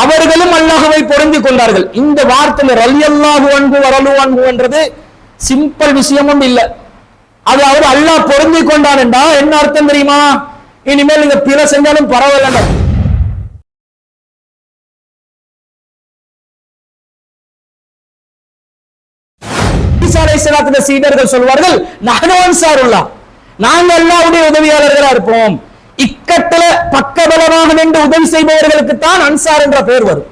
அவர்களும் அல்லாஹ்வை பொருந்திக் கொண்டார்கள். இந்த வார்த்தையில ரலியல்லாஹு அன்ஹு வரலு அன்ஹு என்றது சிம்பிள் விஷயமும் இல்ல. அது அவர் அல்லாஹ் பொருந்திக் கொண்டான் என்றா என்ன அர்த்தம் தெரியுமா? இனிமேல் நீங்க பிற செஞ்சாலும் பரவாயில்ல. ஈசா அலைஹிஸ்ஸலாத்துடைய சீடர்கள் சொல்வார்கள், நஹ்னு அன்சாருல்லாஹ், நாங்க அல்லாஹ்வுடைய உதவியாளர்களா இருப்போம். இக்கட்டல பக்கபலமாக நின்று உதவி செய்பவர்களுக்கு தான் அன்சார் என்ற பெயர் வரும்.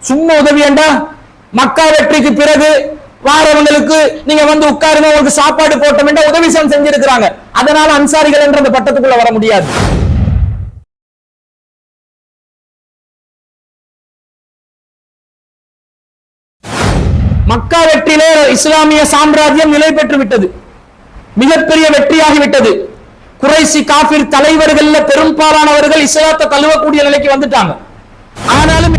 சும்மா உதவி என்றா மக்கா வெற்றிக்கு பிறகு வாரவங்களுக்கு நீங்க வந்து உட்காருங்க, உங்களுக்கு சாப்பாடு போட்டோம் என்ற உதவி செஞ்சிருக்கிறாங்க. அதனால அன்சாரிகள் என்ற அந்த பட்டத்துக்குள்ள வர முடியாது. மக்கா வெற்றியிலே இஸ்லாமிய சாம்ராஜ்யம் நிலை பெற்று விட்டது, மிகப்பெரிய வெற்றியாகிவிட்டது. குறைசி காஃபிர் தலைவர்கள் பெரும்பாலானவர்கள் இஸ்லாத்தை தழுவக்கூடிய நிலைக்கு வந்துட்டாங்க. ஆனாலும்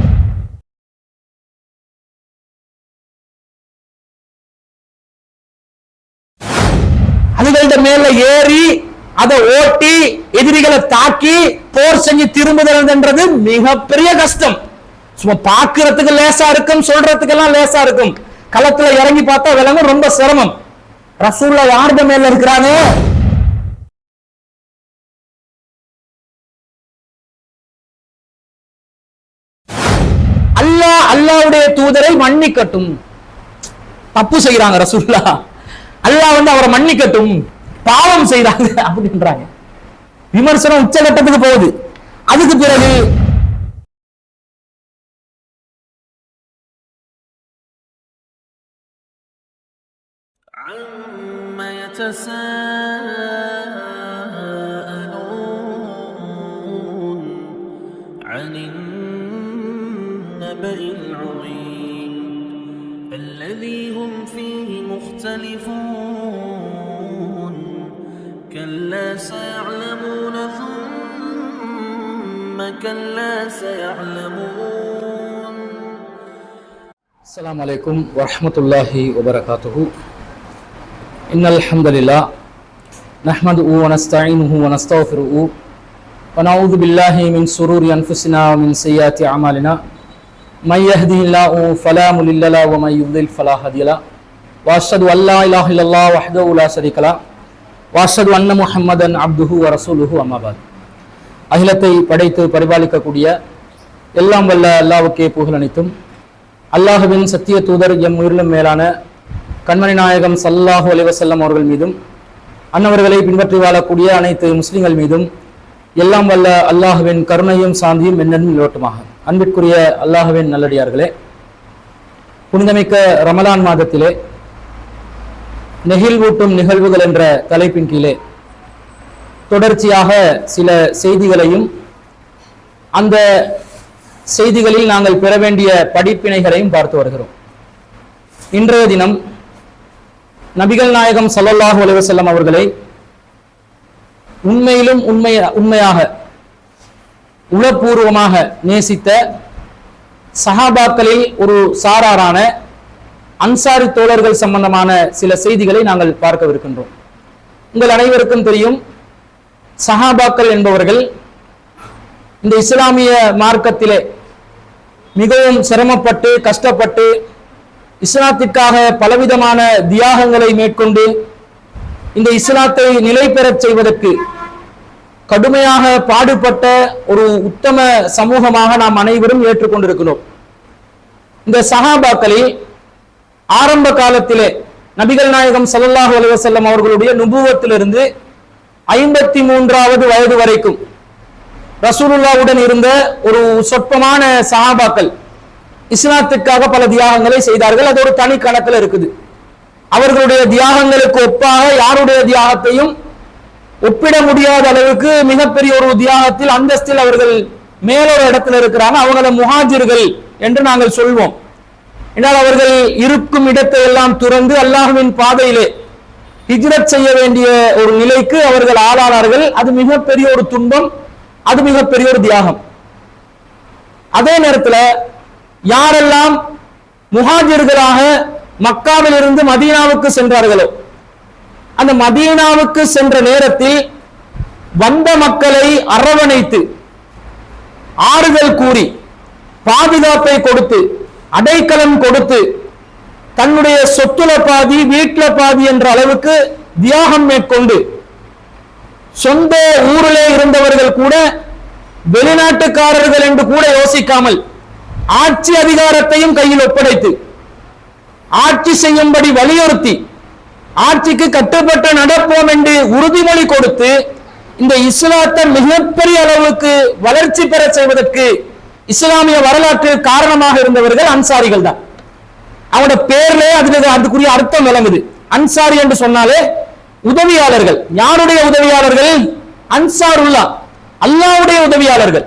அதுகள மேல ஏறி அதை ஓட்டி எதிரிகளை தாக்கி போர் செஞ்சு திரும்புதல் என்றது மிகப்பெரிய கஷ்டம். சும்மா பாக்குறதுக்கு லேசா இருக்கும், சொல்றதுக்கு எல்லாம் லேசா இருக்கும். களத்துல இறங்கி பார்த்தா விலங்கும் ரொம்ப சிரமம். ரசூலுல்லாஹ் யாருடைய மேல இருக்கிறாங்க? அல்லாஹ்வுடைய தூதரை மன்னிக்கட்டும். தப்பு செய்யறாங்க ரசூலுல்லாஹ், அல்லாஹ் வந்து அவரை மன்னிக்கட்டும், பாவம் செய்யறாங்க அப்படின்றாங்க. விமர்சனம் உச்சகட்டத்துக்கு போகுது. அதுக்கு பிறகு عن النبأ العظيم الذي هم فيه مختلفون كلا سيعلمون ثم كلا سيعلمون. السلام عليكم ورحمة الله وبركاته. إن الحمد لله نحمده ونستعينه ونستغفره ونعوذ بالله من شرور أنفسنا ومن سيئات أعمالنا. من يهده الله فلا مضل له ومن يضلل فلا هادي له. وأشهد أن لا إله إلا الله وحده لا شريك له وأشهد أن محمدا عبده ورسوله. أما بعد. அகிலத்தை படைத்து பரிபாலிக்கக்கூடிய எல்லாம் வல்ல அல்லாஹ்வுக்கே புகழ் அனைத்தும். அல்லாஹ்வின் சத்திய தூதர் எம் உயிரிலும் மேலான கண்மணி நாயகம் ஸல்லல்லாஹு அலைஹி வஸல்லம் அவர்கள் மீதும் அன்னவர்களை பின்பற்றி வாழக்கூடிய அனைத்து முஸ்லிம்கள் மீதும் எல்லாம் வல்ல அல்லாஹ்வின் கருணையும் சாந்தியும் என்னென்னும் நிலவட்டுமாக. அன்பிற்குரிய அல்லாஹ்வின் நல்லடியார்களே, புனிதமிக்க ரமலான் மாதத்திலே நெகிழ்வூட்டும் நிகழ்வுகள் என்ற தலைப்பின் கீழே தொடர்ச்சியாக சில செய்திகளையும் அந்த செய்திகளில் நாங்கள் பெற வேண்டிய படிப்பினைகளையும் பார்த்து வருகிறோம். இன்றைய தினம் நபிகள் நாயகம் ஸல்லல்லாஹு அலைஹி வஸல்லம் அவர்களை உண்மையிலும் உண்மையாக உளப்பூர்வமாக நேசித்த சஹாபாக்களில் ஒரு சாராரான அன்சாரி தோழர்கள் சம்பந்தமான சில செய்திகளை நாங்கள் பார்க்கவிருக்கின்றோம். உங்கள் அனைவருக்கும் தெரியும், சஹாபாக்கள் என்பவர்கள் இந்த இஸ்லாமிய மார்க்கத்திலே மிகவும் சிரமப்பட்டு கஷ்டப்பட்டு இஸ்லாத்திற்காக பலவிதமான தியாகங்களை மேற்கொண்டு இந்த இஸ்லாத்தை நிலை பெறச் செய்வதற்கு கடுமையாக பாடுபட்ட ஒரு உத்தம சமூகமாக நாம் அனைவரும் ஏற்றுக்கொண்டிருக்கிறோம். இந்த சஹாபாக்களில் ஆரம்ப காலத்திலே நபிகள் நாயகம் ஸல்லல்லாஹு அலைஹி வஸல்லம் அவர்களுடைய நுபுவத்திலிருந்து 53வது வயது வரைக்கும் ரசூலுல்லாஹ்வுடன் இருந்த ஒரு சொற்பமான சஹாபாக்கள் இஸ்லாத்துக்காக பல தியாகங்களை செய்தார்கள். அது ஒரு தனி கணக்கில் இருக்குது. அவர்களுடைய தியாகங்களுக்கு ஒப்பாக யாருடைய தியாகத்தையும் ஒப்பிட முடியாத அளவுக்கு மிகப்பெரிய ஒரு தியாகத்தில் அந்தஸ்தில் அவர்கள் மேலொரு இடத்துல இருக்கிறாங்க. அவங்கள முஹாஜிர்கள் என்று நாங்கள் சொல்வோம். என்றால் அவர்கள் இருக்கும் இடத்தை எல்லாம் துறந்து அல்லாஹ்வின் பாதையிலே ஹிஜ்ரத் செய்ய வேண்டிய ஒரு நிலைக்கு அவர்கள் ஆளானார்கள். அது மிகப்பெரிய ஒரு துன்பம், அது மிகப்பெரிய ஒரு தியாகம். அதே நேரத்தில் யாரெல்லாம் முஹாஜிர்களாக மக்காவில் இருந்து மதீனாவுக்கு சென்றார்களோ, அந்த மதீனாவுக்கு சென்ற நேரத்தில் வந்த மக்களை அரவணைத்து ஆறுதல் கூறி பாதுகாப்பை கொடுத்து, அடைக்கலம் கொடுத்து, தன்னுடைய சொத்துல பாதி வீட்டுல பாதி என்ற அளவுக்கு தியாகம் மேற்கொண்டு, சொந்த ஊரிலே இருந்தவர்கள் கூட வெளிநாட்டுக்காரர்கள் என்று கூட யோசிக்காமல் ஆட்சி அதிகாரத்தையும் கையில் ஒப்படைத்து ஆட்சி செய்யும்படி வலியுறுத்தி ஆட்சிக்கு கட்டுப்பட்டு நடப்போம் என்று உறுதிமொழி கொடுத்து இந்த இஸ்லாத்தை மிகப்பெரிய அளவுக்கு வளர்ச்சி பெற செய்வதற்கு இஸ்லாமிய வரலாற்றில் காரணமாக இருந்தவர்கள் அன்சாரிகள் தான். அவனோட பேர்ல அதுக்குரிய அர்த்தம் விளங்குது. அன்சாரி என்று சொன்னாலே உதவியாளர்கள். யாருடைய உதவியாளர்கள்? அன்சாருல்லா, அல்லாஹ்வுடைய உதவியாளர்கள்.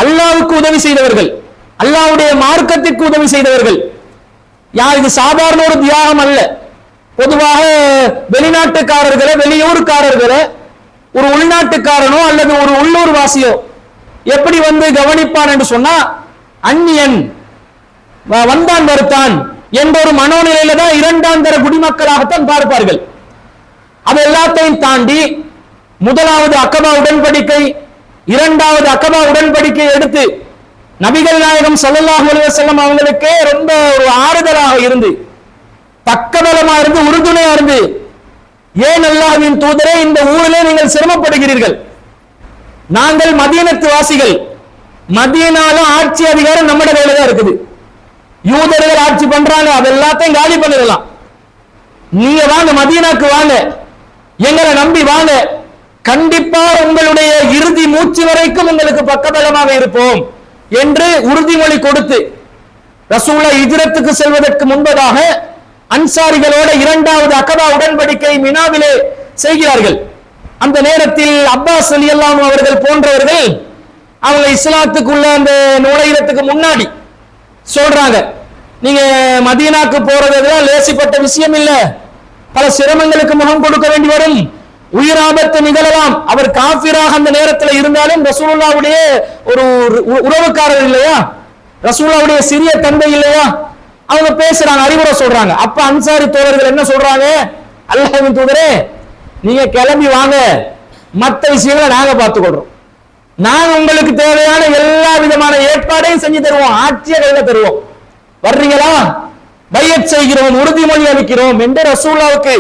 அல்லாஹ்வுக்கு உதவி செய்தவர்கள், அல்லாஹ்வுடைய மார்க்கத்திற்கு உதவி செய்தவர்கள். யார்? இது சாதாரண ஒரு தியாகம் அல்ல. பொதுவாக வெளிநாட்டுக்காரர்களை, வெளியூர்காரர்களை ஒரு உள்நாட்டுக்காரனோ அல்லது ஒரு உள்ளூர் வாசியோ எப்படி வந்து கவனிப்பான் என்று சொன்னா, அந்நியன் வந்தான் வருத்தான் என்ற ஒரு மனோநிலையில தான் இரண்டாம் தர குடிமக்களாகத்தான் பார்ப்பார்கள். அது எல்லாத்தையும் தாண்டி முதலாவது அக்கபா உடன்படிக்கை, இரண்டாவது அக்கபா உடன்படிக்கை எடுத்து நபிகள் நாயகம் ஸல்லல்லாஹு அலைஹி வஸல்லம் அவங்களுக்கே ரொம்ப ஒரு ஆறுதலாக இருந்து, பக்கபலமா இருந்து, உறுதுணையா இருந்து, ஏன் அல்லாஹ்வின் தூதரே இந்த ஊரிலே நீங்கள் சிரமப்படுகிறீர்கள்? நாங்கள் மதீனத்து வாசிகள், மதீனால ஆட்சி அதிகாரம் நம்மட கையில தான் இருக்குது. யூதர்கள் ஆட்சி பண்றாங்க, அது எல்லாத்தையும் காலி பண்ணிடலாம். நீங்க வாங்க, மதீனாக்கு வாங்க, எங்களை நம்பி வாங்க, கண்டிப்பா உங்களுடைய இறுதி மூச்சு வரைக்கும் உங்களுக்கு பக்கபலமாக இருப்போம் என்று உறுதிமொழி கொடுத்து ரசூலுல்லாஹ் ஹிஜ்ரத்துக்கு செல்வதற்கு முன்பதாக அன்சாரிகளோட இரண்டாவது அகபா உடன்படிக்கை மினாவிலே செய்கிறார்கள். அந்த நேரத்தில் அப்பாஸ் ரலியல்லாஹு அன்ஹு அவர்கள் போன்றவர்கள் அவங்க இஸ்லாத்துக்குள்ள அந்த நுழையிறதுக்கு முன்னாடி சொல்றாங்க, நீங்க மதீனாக்கு போறதுலாம் லேசிப்பட்ட விஷயம் இல்ல, பல சிரமங்களுக்கு முகம் கொடுக்க வேண்டி வரும், உயிர் ஆபத்து நிகழலாம். அவர் காஃபிராக அந்த நேரத்தில் இருந்தாலும் ரசூலுல்லாஹ்வுடைய ஒரு உறவுக்காரர் இல்லையா, ரசூலுல்லாஹ்வுடைய சிறிய தந்தை இல்லையா, அவங்க பேசுறாங்க, அறிவுரை சொல்றாங்க. அப்ப அன்சாரி தோழர்கள் என்ன சொல்றாங்க? அல்லாஹ்வின் தூதரே, நீங்க கிளம்பி வாங்க, மற்ற விஷயங்களை நாங்க பார்த்துக்கொள்றோம், நாங்க உங்களுக்கு தேவையான எல்லா விதமான ஏற்பாடையும் செஞ்சு தருவோம், ஆட்சியை கையில தருவோம், வர்றீங்களா? பையத் செய்கிறோம், உறுதிமொழி அளிக்கிறோம் என்று ரசூலுல்லாஹ்வுக்கு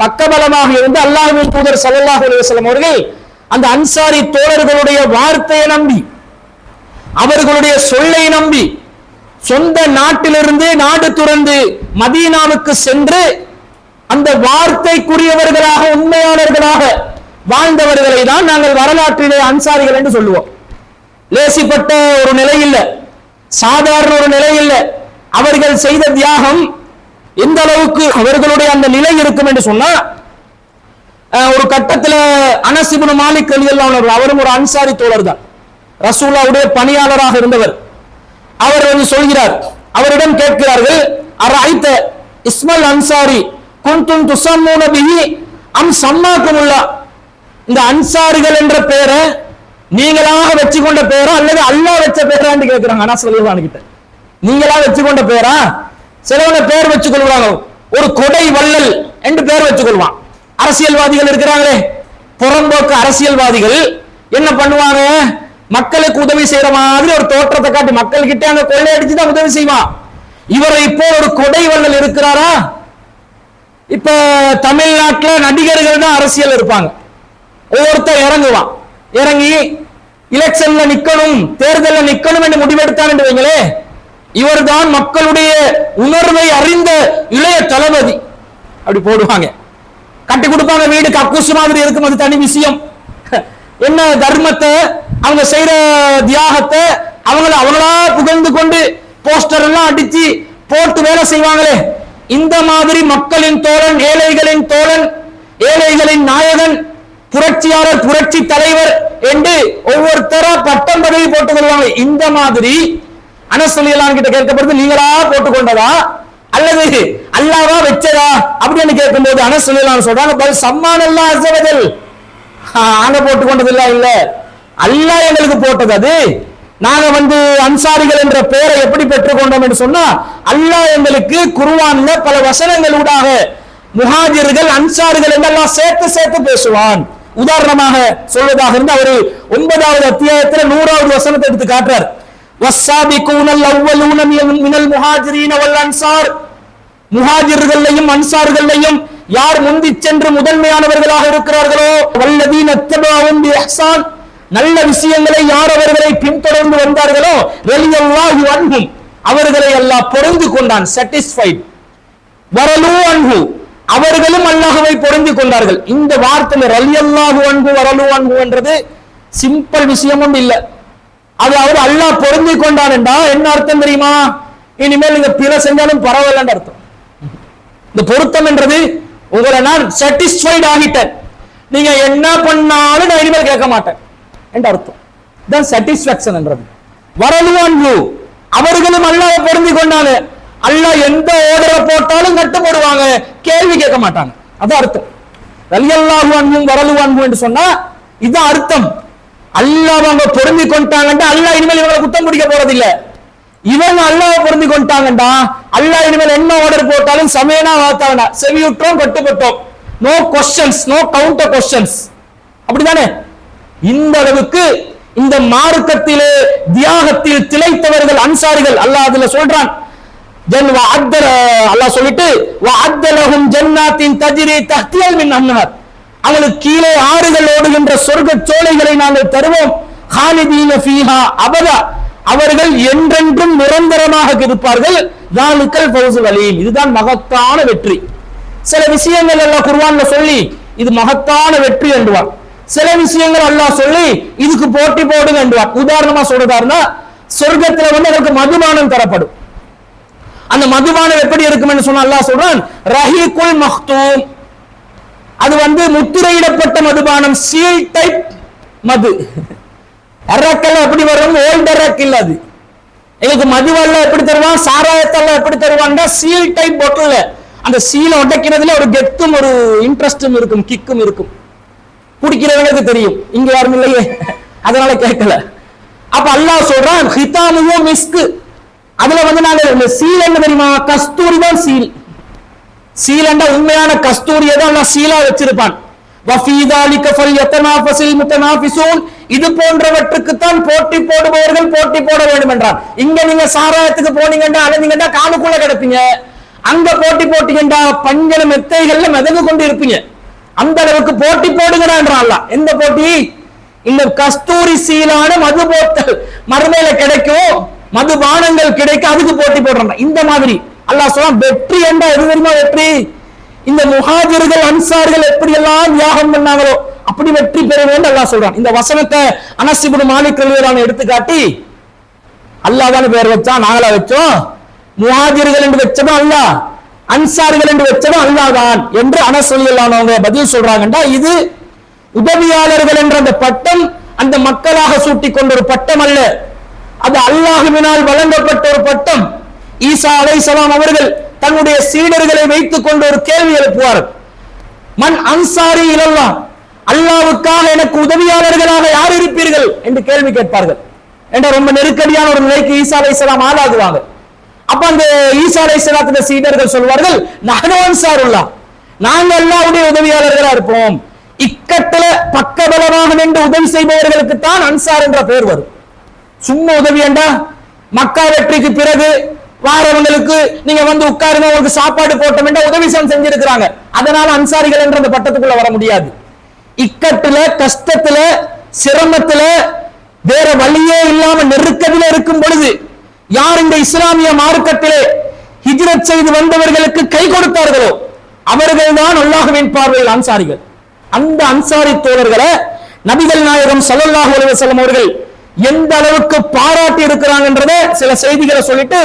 பக்கபலமாக இருந்து அல்லாஹ்வின் தூதர் ஸல்லல்லாஹு அலைஹி வஸல்லம் அவர்கள் அந்த அன்சாரி தோழர்களுடைய வார்த்தையை நம்பி, அவர்களுடைய சொல்லை நம்பி, சொந்த நாட்டிலிருந்து நாடு துறந்து மதீனாவுக்கு சென்று அந்த வார்த்தைக்குரியவர்களாக, உண்மையாளர்களாக வாழ்ந்தவர்களை தான் நாங்கள் வரலாற்றிலே அன்சாரிகள் என்று சொல்லுவோம். லேசிப்பட்ட ஒரு நிலை இல்ல, சாதாரண ஒரு நிலை இல்ல. அவர்கள் செய்த தியாகம் எந்த அளவுக்கு அவர்களுடைய அந்த நிலை இருக்கும் என்று சொன்னா, ஒரு கட்டத்தில் அனஸ் இப்னு மாலிக் ரலியல்லாஹு அன்ஹு, அவரும் ஒரு அன்சாரி தோழர் தான், ரசூலுல்லாஹ்வுடைய பணியாளராக இருந்தவர். அவர் வந்து சொல்கிறார், அவரிடம் கேட்கிறார்கள், அரைத்த இஸ்மல் அன்சாரி குன்தும் துஸம்மூன பிஹி அம் சம்மாக்குமுல்லாஹ், இந்த அன்சாரிகள் என்ற பெயரை நீங்களாக வச்சுக்கொண்ட பெயரா அல்லது அல்லாஹ் வச்ச பெயரான்னு கேட்கிறாங்க அனஸ் ரலியல்லாஹு அன்ஹு கிட்ட. நீங்களா வச்சுக்கொண்ட பெயரா? சிலவங்க பெயர் வச்சுக் கொள்வாங்க, ஒரு கொடை வள்ளல் என்று பெயர் வச்சுக் கொள்வான். அரசியல்வாதிகள் இருக்கிறாங்களே, புறம்போக்கு அரசியல்வாதிகள் என்ன பண்ணுவாங்க? மக்களுக்கு உதவி செய்யற மாதிரி ஒரு தோற்றத்தை காட்டி மக்கள் கிட்ட அங்க கொள்ளையடிச்சு தான் உதவி செய்வான். இவரை இப்போ ஒரு கொடை வள்ளல் இருக்கிறாரா? இப்ப தமிழ்நாட்டில் நடிகர்கள் தான் அரசியல் இருப்பாங்க, ஒவ்வொருத்தர் இறங்குவான், இறங்கி எலெக்ஷன்ல நிக்கணும், தேர்தலில் நிக்கணும் என்று முடிவெடுத்தான் என்று வைங்களே, இவர்தான் மக்களுடைய உணர்வை அறிந்த இளைய தளபதி அப்படி போடுவாங்க. கட்டி கொடுப்பாங்க, வீடு கக்கூசு மாதிரி இருக்கும், அது தனி விஷயம். என்ன தர்மத்தை, அவங்க செய்யற தியாகத்தை அவங்களா புகழ்ந்து கொண்டு போஸ்டர் எல்லாம் அடிச்சு போட்டு வேலை செய்வாங்களே, இந்த மாதிரி மக்களின் தோழன், ஏழைகளின் தோழன், ஏழைகளின் நாயகன், புரட்சியாளர், புரட்சி தலைவர் என்று ஒவ்வொருத்தரா பட்டம் பதவி போட்டுக் கொள்வாங்க. இந்த மாதிரி அனஸ் ரலியல்லாஹு கிட்ட கேட்கப்படுது, நீங்களா போட்டுக்கொண்டதா அல்லது அல்லாஹ்வா வச்சதா அப்படின்னு கேட்கும்போது அனஸ் ரலியல்லாஹு சொல்றாங்க, பல் சம்மானல்லாஹ் அஸ்ஸ வஜல், நாங்க போட்டுக்கொண்டது இல்ல, அல்லாஹ் எங்களுக்கு போட்டது. அது நாங்க வந்து அன்சாரிகள் என்ற பெயரை எப்படி பெற்றுக்கொண்டோம் என்று சொன்னா, அல்லாஹ் எங்களுக்கு குர்ஆன்ல பல வசனங்களூடாக முஹாஜிர்கள், அன்சாரிகள் என்றெல்லாம் சேர்த்து சேர்த்து பேசுவான். உதாரணமாக சொல்வதாக இருந்து அவர் 9வது அத்தியாயத்தில் 100வது வசனத்தை எடுத்து காட்டுறார். வஸ்ஸாபிகூனல் அவ்வலூன மினல் முஹாஜிரீன வல் அன்சார், முஹாஜிர்களையும் அன்சார்களையும் யார் முந்தி சென்று முதன்மையானவர்களாக இருக்கிறார்களோ, வல்லதீன தபஅஹும் பிஇஹ்சான், நல்ல விஷயங்களை யார் அவர்களை பின்தொடர்ந்து வந்தார்களோ, ரலியல்லாஹு அன்ஹும், அவர்களை அல்லாஹ் பொருந்தி கொண்டான், satisfied. வரலு அன்ஹு, அவர்களும் அல்லாஹ்வை பொருந்தி கொண்டார்கள். இந்த வார்த்தையில ரலியல்லாஹு அன்ஹு வரலு அன்ஹு என்றது சிம்பிள் விஷயமும் இல்லை. அதாவது அல்லாஹ் பொருந்தி கொண்டான் என்றா என்ன அர்த்தம் தெரியுமா? இனிமேல் நீங்க பிற செஞ்சாலும் பரவாயில்லன்னு அர்த்தம். இந்த பொருத்தம் என்றது உங்களை நான் சாட்டிஸ்ஃபைட் ஆகிட்டேன், நீங்க என்ன பண்ணாலும் நான் இனிமேல் கேட்க மாட்டேன் என்ற அர்த்தம். தான் சாட்டிஸ்பாக்சன் என்றது. வரலுவான் அவர்களும் அல்லாஹ்வை பொருந்தி கொண்டாங்க. அல்லாஹ் எந்த ஆர்டரை போட்டாலும் கட்டுப்படுவாங்க, கேள்வி கேட்க மாட்டாங்க. அதான் அர்த்தம். ரலியல்லாஹு அன்ஹும் வரலுவான் என்று சொன்னா இதுதான் அர்த்தம். அல்லாஹ் அவங்க பொருந்தி கொண்டாங்கண்டா அல்லாஹ் இனிமேல் இவங்களை குத்தம் பிடிக்க போறது இல்ல. இவங்க அல்லாஹ் பொருந்தி கொண்டாங்கண்டா அல்லாஹ் இனிமேல் என்ன ஆர்டர் போட்டாலும் சமயனா வாத்தாங்கடா, செவியுற்றோம் கட்டுப்பட்டோம், no questions, no counter questions. அப்படிதானே? இந்த அளவுக்கு இந்த மார்க்கத்திலே தியாகத்தில் திளைத்தவர்கள் அன்சாரிகள். அல்லாஹ் அதுல சொல்றான், அல்லாஹ் சொல்லிட்டு வஅத்தலஹும் ஜன்னாத்தின் தஜ்ரி தஹ்திஹல் மின் அன்ஹார், அவங்களுக்கு கீழே ஆறுகள் ஓடுகின்ற சொர்க்க சோலைகளை நாங்கள் தருவோம். ஹாலிதீன ஃபீஹா அபதா, அவர்கள் என்றென்றும் நிரந்தரமாக இருப்பார்கள். தாலிகல் ஃபௌஸுல் அலீம், இதுதான் மகத்தான வெற்றி. சில விஷயங்கள் அல்லாஹ் குர்ஆன்ல சொல்லி இது மகத்தான வெற்றி என்றுவார். சில விஷயங்கள் அல்லாஹ் சொல்லி இதுக்கு போட்டி போடுங்க என்றுவார். உதாரணமா சொல்றதாருன்னா, சொர்க்கத்துல அவருக்கு மதுபானம் தரப்படும். அந்த மதுபானம் எப்படி இருக்கும் என்று சொன்னா அல்லாஹ் சொல்றான், ரஹீகுல் மக்தூம், அது முத்திரையிடப்பட்ட மதுபானம், சீல் டைப் மது. அரக்கல்ல எப்படி வரும், ஓல்ட் அரக் இல்ல. அது எங்களுக்கு மதுவல்ல எப்படி தருவான், சாராயத்தல்ல எப்படி தருவான்டா சீல் டைப் பாட்டில். அந்த சீலை உடைக்கிறதுல ஒரு கெத்தும் ஒரு இன்ட்ரெஸ்டும் இருக்கும், கிக்கும் இருக்கும். குடிக்கிறவங்களுக்கு தெரியும், இங்க யாரும் இல்லையே அதனால கேட்கல. அப்ப அல்லாஹ் சொல்றான் ஹிதாமுஹு மிஸ்க், அதுல நாங்க சீல் என்ன தெரியுமா, கஸ்தூரி தான் சீல். சீலண்டா உண்மையான கஸ்தூரியை தான் அல்லாஹ் சீலா வச்சிருப்பான். வஃபீ ذلك فليتنافس المتنافسون, இது போன்றவற்றுக்கு தான் போட்டி போடுபவர்கள் போட்டி போட வேண்டும் என்றான். இங்க நீங்க சாராயத்துக்கு போனீங்கடா அலைஞ்சீங்கடா காலுக்குள்ள கிடப்பீங்க, அங்க போட்டி போட்டீங்கடா பஞ்சன மெத்தைகள்ல மிதந்து கொண்டு இருப்பீங்க. அந்த அளவுக்கு போட்டி போடுங்கடா என்றான் அல்லாஹ். எந்த போட்டி? இந்த கஸ்தூரி சீலான மது போத்தல் மறுமையில கிடைக்கும், மதுபானங்கள் கிடைக்க, அதுக்கு போட்டி போடுறான். இந்த மாதிரி அல்லாஹ் சொல்றான். வெற்றி என்றா எது தெரியுமா வெற்றி? இந்த முஹாஜிர்கள் அன்சார்கள் எப்படி எல்லாம் தியாகம் பண்ணாங்களோ அப்படி வெற்றி பெற வேண்டும் அல்லாஹ் சொல்றான். இந்த வசனத்தை அனஸ் இப்னு மாலிக் ரலியல்லாஹு அன்ஹு எடுத்துக்காட்டி, அல்லாஹ் தான பேர் வச்சான், நாங்களா வச்சோம்? முஹாஜிர்கள் என்று வச்சதும் அல்லாஹ், அன்சார்கள் என்று வச்சதும் அல்லாஹ் தான் என்று அனஸ் ரலியல்லாஹு அன்ஹு அவங்க பதில் சொல்றாங்கடா. இது உதவியாளர்கள் என்ற அந்த பட்டம் அந்த மக்களாக சூட்டிக் கொண்ட ஒரு பட்டம் அல்ல, அது அல்லாஹ்வினால் வழங்கப்பட்ட ஒரு பட்டம். ஈசா அலைஹிஸ்ஸலாம் அவர்கள் தன்னுடைய சீடர்களை வைத்துக் கொண்டு ஒரு கேள்வி எழுப்புவார். மன் அன்சாரி இலல்லாஹ், அல்லாஹ்வுக்காக எனக்கு உதவியாளர்களாக யார் இருப்பீர்கள் என்று கேள்வி கேட்பார்கள். என்ற ரொம்ப நெருக்கடியான ஒரு நிலைக்கு ஈசா அலைஹிஸ்ஸலாம் ஆளாகுவாங்க. அப்ப அந்த ஈசா அலைஹிஸ்ஸலாத்துடைய சீடர்கள் சொல்வார்கள், நஹ்னு அன்சாருல்லாஹ், நாங்கள் அல்லாஹ்வுடைய உதவியாளர்களா இருப்போம். இக்கட்டல பக்கபலமாக நின்று உதவி செய்பவர்களுக்கு தான் அன்சார் என்ற பெயர் வரும். சும்மா உதவி என்றா மக்கா வெற்றிக்கு பிறகு வாரவங்களுக்கு நீங்க உட்காருங்க உங்களுக்கு சாப்பாடு போட்டோம் என்ற உதவி செஞ்சிருக்கிறாங்க, அதனால அன்சாரிகள் என்ற அந்த பட்டத்துக்குள்ள வர முடியாது. இக்கட்டுல கஷ்டத்துல சிரமத்துல வேற வழியே இல்லாம நெருக்கடியில இருக்கும் பொழுது யார் இந்த இஸ்லாமிய மார்க்கத்திலே ஹிஜ்ரத் செய்து வந்தவர்களுக்கு கை கொடுத்தார்களோ அவர்கள் தான் அல்லாஹ்வின் பார்வையில் அன்சாரிகள். அந்த அன்சாரி தோழர்களை நபிகள் நாயகம் ஸல்லல்லாஹு அலைஹி வஸல்லம் அவர்கள் எந்த அளவுக்கு பாராட்டி இருக்கிறாங்கன்றத சில செய்திகளை சொல்லிட்டு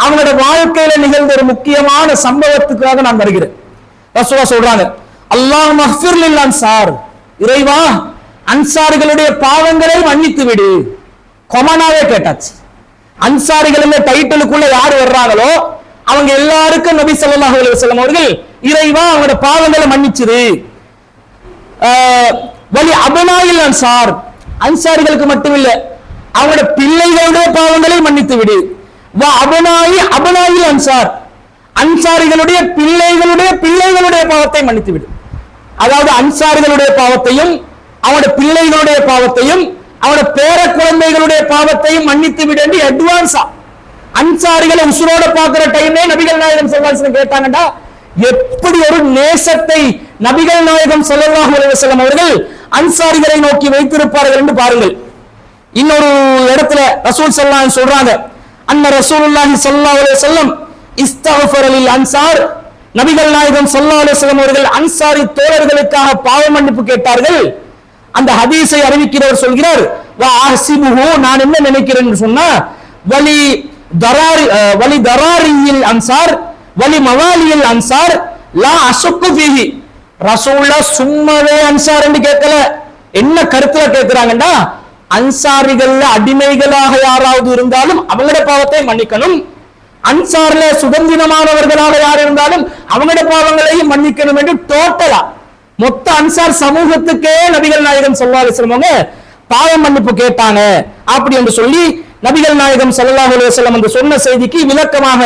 அவங்களோட வாழ்க்கையில நிகழ்ந்த ஒரு முக்கியமான சம்பவத்துக்காக நான் வருகிறேன். ரசூலுல்லாஹ் சொல்றாங்க, அல்லாஹ் மஃபிர் லில் அன்சார், இறைவா அன்சாரிகளுடைய பாவங்களை மன்னித்து விடு. கொமனாவே கேட்டாச்சு. அன்சாரிகள் டைட்டிலுக்குள்ள யார் வர்றாங்களோ அவங்க எல்லாருக்கும் நபி ஸல்லல்லாஹு அலைஹி வஸல்லம் அவர்கள் இறைவா அவங்களோட பாவங்களை மன்னிச்சிரு. வலி அபனாயில் அன்சார், அன்சாரிகளுக்கு மட்டுமில்லை அவங்களோட பிள்ளைகளுடைய பாவங்களை மன்னித்து விடு. அபனாயில் அன்சார், அன்சாரிகளுடைய பிள்ளைகளுடைய பிள்ளைகளுடைய பாவத்தை மன்னித்து விடு. அதாவது அன்சாரிகளுடைய பாவத்தையும் அவங்களுடைய பிள்ளைகளுடைய பாவத்தையும் அவனோட பேர குழந்தைகளுடைய பாவத்தையும் மன்னித்து விட அட்வான்ஸா அன்சாரிகளை உசுரோட பார்க்கிற டைமே நபிகள் நாயகம் ஸல்லல்லாஹு அலைஹி வஸல்லம் கேட்டாங்கடா, எப்படி ஒரு நேசத்தை நபிகள் நாயகம் ஸல்லல்லாஹு அலைஹி வஸல்லம் அவர்கள் அன்சாரிகளை நோக்கி வைத்திருப்பார்கள் என்று பாருங்கள். இன்னொரு இடத்துல ரசூல் ஸல்லல்லாஹு அலைஹி சொல்றாங்க, அன்ன ரசூலுல்லாஹி ஸல்லல்லாஹு அலைஹி வஸல்லம் இஸ்தக்ஃபர லில் அன்சார், நபிகள் நாயகம் ஸல்லல்லாஹு அலைஹி வஸல்லம் அவர்கள் அன்சாரி தோழர்களுக்காக பாவ மன்னிப்பு கேட்டார்கள். அந்த ஹதீஸை அறிவிக்கிறவர் சொல்கிறார், வா அஹ்சிபுஹு, நான் என்ன நினைக்கிறேன்னு சொன்னா, வலி தராரியில் அன்சார் வலி மவாலியில் அன்சார் லா அஷக்கு ஃபீஹி. ரசூலுல்லாஹ் சும்மாவே அன்சார் என்று கேட்கல, என்ன கருத்துல கேட்கிறாங்கன்னா, அன்சாரிகள்ல அடிமைகளாக யாராவது இருந்தாலும் அவங்களோட பாவத்தை மன்னிக்கணும், அன்சார்ல சுதந்திரமானவர்களாக யார் இருந்தாலும் அவங்களோட பாவங்களையும் மன்னிக்கணும் என்று டோட்டலா மொத்த அன்சார் சமூகத்துக்கே நபிகள் நாயகம் ஸல்லல்லாஹு அலைஹி வஸல்லம் பாவ மன்னிப்பு கேட்டாங்க. அப்படி என்று சொல்லி நபிகள் நாயகம் ஸல்லல்லாஹு அலைஹி வஸல்லம் அந்த சொன்ன செய்திக்கு விளக்கமாக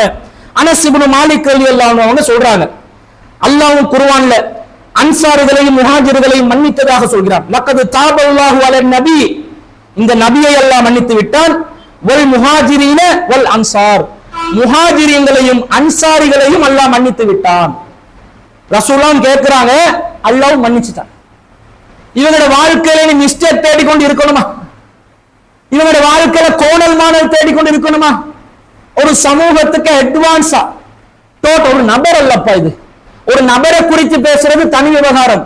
அனஸ் இப்னு மாலிக் ரலியல்லாஹு அன்ஹு அவங்க சொல்றாங்க, அல்லாஹ் குர்ஆன்ல அன்சாரிகளையும் முஹாஜிர்களையும் மன்னித்ததாக சொல்கிறார். லக்கது தாபல்லாஹு அலன் நபி, இந்த நபியை அல்லாஹ் மன்னித்து விட்டான், வல் முஹாஜிரீன வல் அன்சார், முஹாஜிரீன்களையும் அன்சாரிகளையும் அல்லாஹ் மன்னித்து விட்டான். ரசூலுல்லாஹ் கேட்கிறாங்க, அல்லாஹ் மன்னிச்சுட்டான். இவங்களோட வாழ்க்கையில நீ மிஸ்டேக் தேடிக்கொண்டு இருக்கணுமா? இவங்களோட வாழ்க்கையில கோணல் மாணல் தேடிக்கொண்டு இருக்கணுமா? ஒரு சமூகத்துக்கு அட்வான்ஸா ஒரு நபர் அல்லப்பா, இது ஒரு நபரை குறித்து பேசுறது தனி விவகாரம்.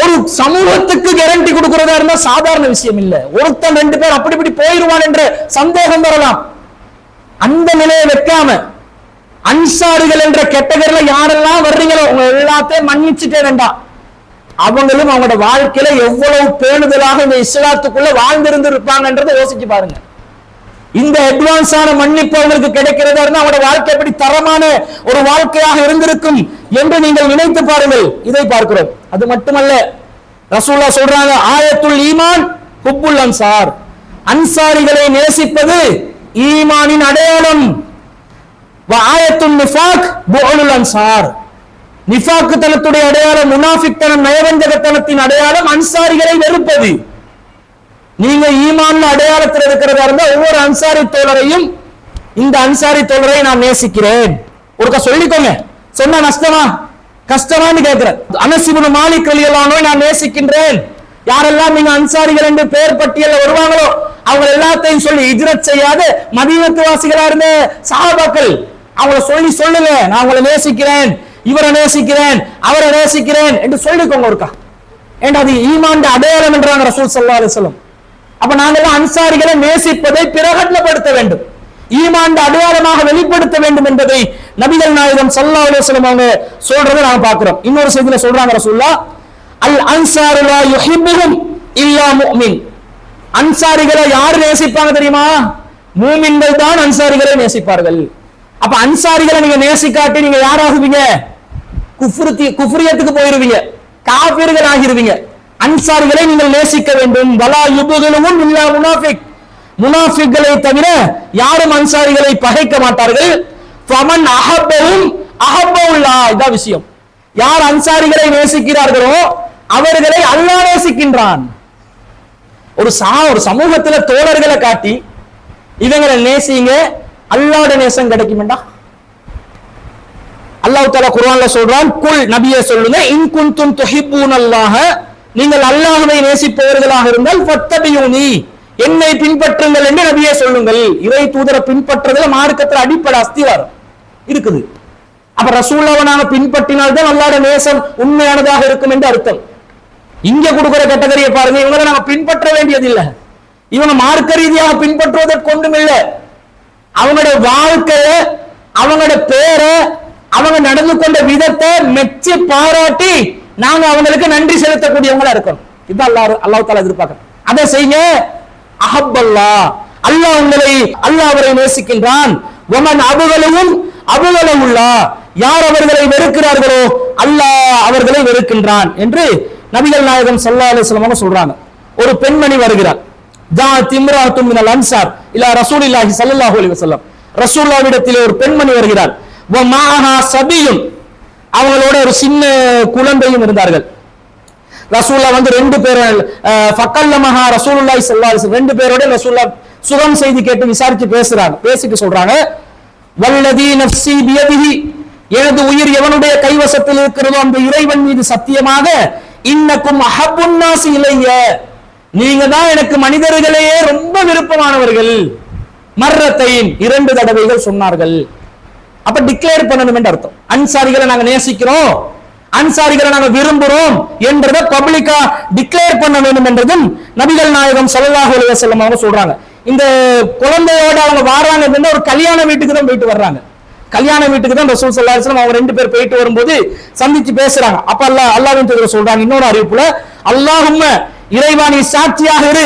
ஒரு சமூகத்துக்கு கேரண்டி கொடுக்கிறதா இருந்தா சாதாரண விஷயம் இல்ல. ஒருத்தன் ரெண்டு பேர் அப்படி இப்படி போயிருவான் என்ற சந்தேகம் வரலாம். அந்த நிலையை வைக்காம அன்சாரிகள் என்ற கேட்டகரியில யாரெல்லாம் வர்றீங்களோ உங்க எல்லாத்தையும் மன்னிச்சுட்டே வேண்டாம். அவங்களும் அவங்களோட வாழ்க்கையில எவ்வளவு பேணுதலாக இந்த இஸ்லாத்துக்குள்ள வாழ்ந்திருந்து இருப்பாங்கன்றதை யோசிச்சு பாருங்க. இந்த அட்வான்ஸான மன்னிப்பு அவங்களுக்கு கிடைக்கிறதா இருந்தா அவங்களோட வாழ்க்கை எப்படி தரமான ஒரு வாழ்க்கையாக இருந்திருக்கும் என்று நீங்கள் நினைத்து பாருங்கள். இதை பார்க்கிறோம். அது மட்டுமல்ல, ரசூலுல்லாஹ் சொல்றாங்க, ஆயத்துல் ஈமான் ஹுப்புல் அன்சார், அன்சாரிகளை நேசிப்பது ஈமானின் அடையாளம். ஆயத்துல் நிஃபாக் புஅலுல் அன்சார், நிஃபாக்கு தனத்துடைய அடையாளம், முனாஃபிக் தனம் நயவஞ்சகத்தனத்தின் அடையாளம் அன்சாரிகளை வெறுப்பது. நீங்க ஈமான்ல அடையாளத்தில் இருக்கிறதா இருந்தா ஒவ்வொரு அன்சாரி தோழரையும், இந்த அன்சாரி தோழரை நான் நேசிக்கிறேன் ஒருக்கா சொல்லிக்கோங்க. சொன்னா நஷ்டமா கஷ்டமான்னு கேட்கிறேன். அனஸ் இப்னு மாலிக் ரலியல்லாஹு அன்ஹு நான் நேசிக்கின்றேன். யாரெல்லாம் நீங்க அன்சாரிகள் என்று பெயர் பட்டியல்ல வருவாங்களோ அவங்க எல்லாத்தையும் சொல்லி ஹிஜ்ரத் செய்யாத மதீனத்து வாசிகளா இருந்த சஹாபாக்கள் அவங்கள சொல்லி சொல்லுங்க, நான் உங்களை நேசிக்கிறேன், இவரை நேசிக்கிறேன், அவரை நேசிக்கிறேன் என்று சொல்லிக்கோங்க ஒருக்கா. ஏன்னா அது ஈமான் அடையாளம் என்றாங்க ரசூல் ஸல்லல்லாஹு அலைஹி வஸல்லம். அப்ப நாங்கள் அன்சாரிகளை நேசிப்பதை பிரகடனப்படுத்த வேண்டும், ஈமான் அடையாளமாக வெளிப்படுத்த வேண்டும் என்பதை நபிகள் நாயகம் ஸல்லல்லாஹு அலைஹி வஸல்லம் அவங்க சொல்றதை நாம பார்க்கிறோம். இன்னொரு செய்தியில சொல்றாங்க ரசூலுல்லாஹ், அல் அன்சாரு லா யுஹிப்புஹும் இல்லா முஃமின், அன்சாரிகளை யார் நேசிப்பாங்க தெரியுமா? மூமின்கள் தான் அன்சாரிகளை நேசிப்பார்கள். அப்ப அன்சாரிகளை நீங்க நேசிக்காட்டி நீங்க யாராகுவீங்க? குஃப்ரியத்துக்கு போயிருவீங்க, காஃபிர்கள் ஆகிருவீங்க. அன்சாரிகளை நீங்கள் நேசிக்க வேண்டும். வலா யுபுகுலுஹும் இல்லா முனாஃபிக், முனாஃபிக்களை தவிர யாரும் அன்சாரிகளை பகைக்க மாட்டார்கள். ஃபமன் அஹப்பஹும் அஹப்பல்லாஹ், இதான் விஷயம். யார் அன்சாரிகளை நேசிக்கிறார்களோ அவர்களை அல்லாஹ் நேசிக்கின்றான். ஒரு சமூகத்துல தோழர்களை காட்டி இவங்களை நேசிங்க, அல்லாஹ்வுடைய நேசம் கிடைக்கும்டா. அல்லாஹ் தஆலா குர்ஆன்ல சொல்றான், குல் நபியே சொல்லுங்க, இன் குன்தும் துஹிப்பூனல்லாஹ, நீங்கள் அல்லாஹ்வை நேசிப்பவர்களாக இருந்தால் ஃபத்தபியூனி, என்னை பின்பற்றுங்கள் என்று நபியே சொல்லுங்கள். இறை தூதரை பின்பற்றுறதுல மார்க்கத்துல அடிப்படை அஸ்திவாரம் இருக்குது. அப்ப ரசூலுல்லாஹ்வை நாம பின்பற்றினால்தான் அல்லாஹ்வுடைய நேசம் உண்மையானதாக இருக்கும் என்று அர்த்தம். இங்க கொடுக்கிற கேட்டகரியை பாருங்க, இவங்களை நாம பின்பற்ற வேண்டியது இல்லை, இவங்க மார்க்க ரீதியாக பின்பற்றுவதற்கு ஒன்றும் இல்லை. அவங்களோட வாழ்க்கைய, அவங்களோட பேரை, அவங்க நடந்து கொண்ட விதத்தை மெச்சி பாராட்டி நாங்க அவங்களுக்கு நன்றி செலுத்தக்கூடியவங்களா இருக்கணும். இதுதான் அல்லாஹ் தஆலா எதிர்பார்க்கிறோம். அதை செய்யுங்க. அஹப்பல்லாஹ், அல்லாஹ் உங்களை, அல்லாஹ் அவரை நேசிக்கின்றான். வமன் அபுகலவும் அபுகலவுல்லாஹ், யார் அவர்களை வெறுக்கிறார்களோ அல்லாஹ் அவர்களை வெறுக்கின்றான் என்று நபிகள் நாயகம் ஸல்லல்லாஹு அலைஹி வஸல்லம் சொல்றாங்க. ஒரு பெண்மணி வருகிறார், ஜாஅத் இம்ராஅத்துன் மினல் அன்சார் இலா ரசூலில்லாஹி ஸல்லல்லாஹு அலைஹி வஸல்லம், ரசூலுல்லாஹ்விடத்திலே ஒரு பெண்மணி வருகிறார். வ மாஹா சபியும், அவங்களோட ஒரு சின்ன குழந்தையும் இருந்தார்கள். ரசூல்லா வந்து ரெண்டு பேரும் ஃபக்கல்லமஹா ரசூலுல்லாஹி ஸல்லல்லாஹு அலைஹி வஸல்லம் ரெண்டு பேரோட ரசூல்லா சுகம் செய்தி கேட்டு விசாரிச்சு பேசிட்டு சொல்றாங்க, வல்லதி நஃப்ஸி பியதிஹி, எனது உயிர் எவனுடைய கைவசத்தில் இருக்கிறதோ அந்த இறைவன் மீது சத்தியமாக, இன்னக்கும் அஹப்புன் நாஸி இலைய, நீங்க தான் எனக்கு மனிதர்களையே ரொம்ப விருப்பமானவர்கள், மர்ரத்தைன் இரண்டு தடவைகள் சொன்னார்கள். அப்ப டிக்ளேர் பண்ணணும் என்று அர்த்தம். அன்சாரிகளை நாங்க நேசிக்கிறோம், அன்சாரிகளை நாங்க விரும்புறோம் என்றதை பப்ளிக்கா டிக்ளேர் பண்ண வேண்டும் என்றதும் நபிகள் நாயகம் ஸல்லல்லாஹு அலைஹி வஸல்லம் அவங்க சொல்றாங்க. இந்த குழந்தையோட அவங்க வர்றாங்க அப்படின்னா ஒரு கல்யாண வீட்டுக்கு தான் போயிட்டு வர்றாங்க. கல்யாண வீட்டுக்கு தான் ரசூல் ஸல்லல்லாஹு அலைஹி வஸல்லம் அவங்க ரெண்டு பேர் போயிட்டு வரும்போது சந்திச்சு பேசுறாங்க. அப்ப அல்லாஹ்வின் தூதர் சொல்றாங்க இன்னொரு அறிவிப்புல, அல்லாஹும்ம இறைவா நீ சாட்சியாக இரு,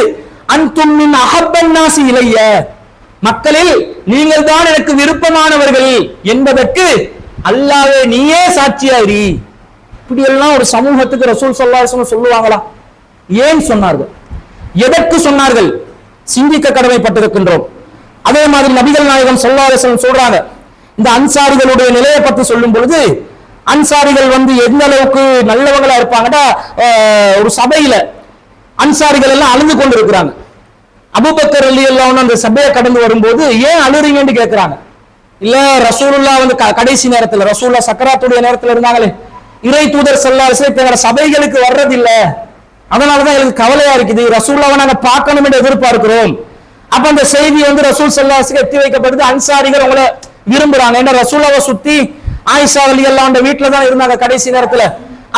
அன்தும் மின் அஹப்பன் நாஸி இலைய, மக்களில் நீங்கள் தான் எனக்கு விருப்பமானவர்கள் என்பதற்கு அல்லாஹ்வே நீயே சாட்சியாயிரி. இப்படி எல்லாம் ஒரு சமூகத்துக்கு ரசூல் ஸல்லல்லாஹு அலைஹி வஸல்லம் சொல்லுவாங்களா? ஏன் சொன்னார்கள்? எதற்கு சொன்னார்கள்? சிந்திக்க கடமைப்பட்டிருக்கின்றோம். அதே மாதிரி நபிகள் நாயகம் ஸல்லல்லாஹு அலைஹி வஸல்லம் சொல்றாங்க, இந்த அன்சாரிகளுடைய நிலையை பத்தி சொல்லும் பொழுது, அன்சாரிகள் வந்து எந்த அளவுக்கு நல்லவங்களா இருப்பாங்கன்னா, ஒரு சபையில அன்சாரிகள் எல்லாம் அழுது கொண்டு இருக்கிறாங்க. அபூபக்கர் ரலியல்லாஹு அன்ஹு அந்த சபையை கடந்து வரும்போது ஏன் அழுறீங்கன்னு கேட்கிறாங்க. இல்ல ரசூலுல்லாஹ் வந்து கடைசி நேரத்துல, ரசூலுல்லாஹ் சக்கராத்துடைய நேரத்துல இருந்தாங்களே, இறை தூதர் ஸல்லல்லாஹு அலைஹி வஸல்லம் எங்க சபைகளுக்கு வர்றதில்ல, அதனாலதான் எனக்கு கவலையா இருக்குது, ரசூலுல்லாஹ்வை நாங்க பார்க்கணும் என்று எதிர்பார்க்கிறோம். அப்ப அந்த செய்தி வந்து ரசூல் ஸல்லல்லாஹு அலைஹி வஸல்லம் எத்தி வைக்கப்படுது, அன்சாரிகள் உங்களை விரும்புறாங்க. ஏன்னா ரசூலுல்லாஹ்வை சுத்தி ஆயிஷா ரலியல்லாஹு அன்ஹா வீட்டுல தான் இருந்தாங்க கடைசி நேரத்துல,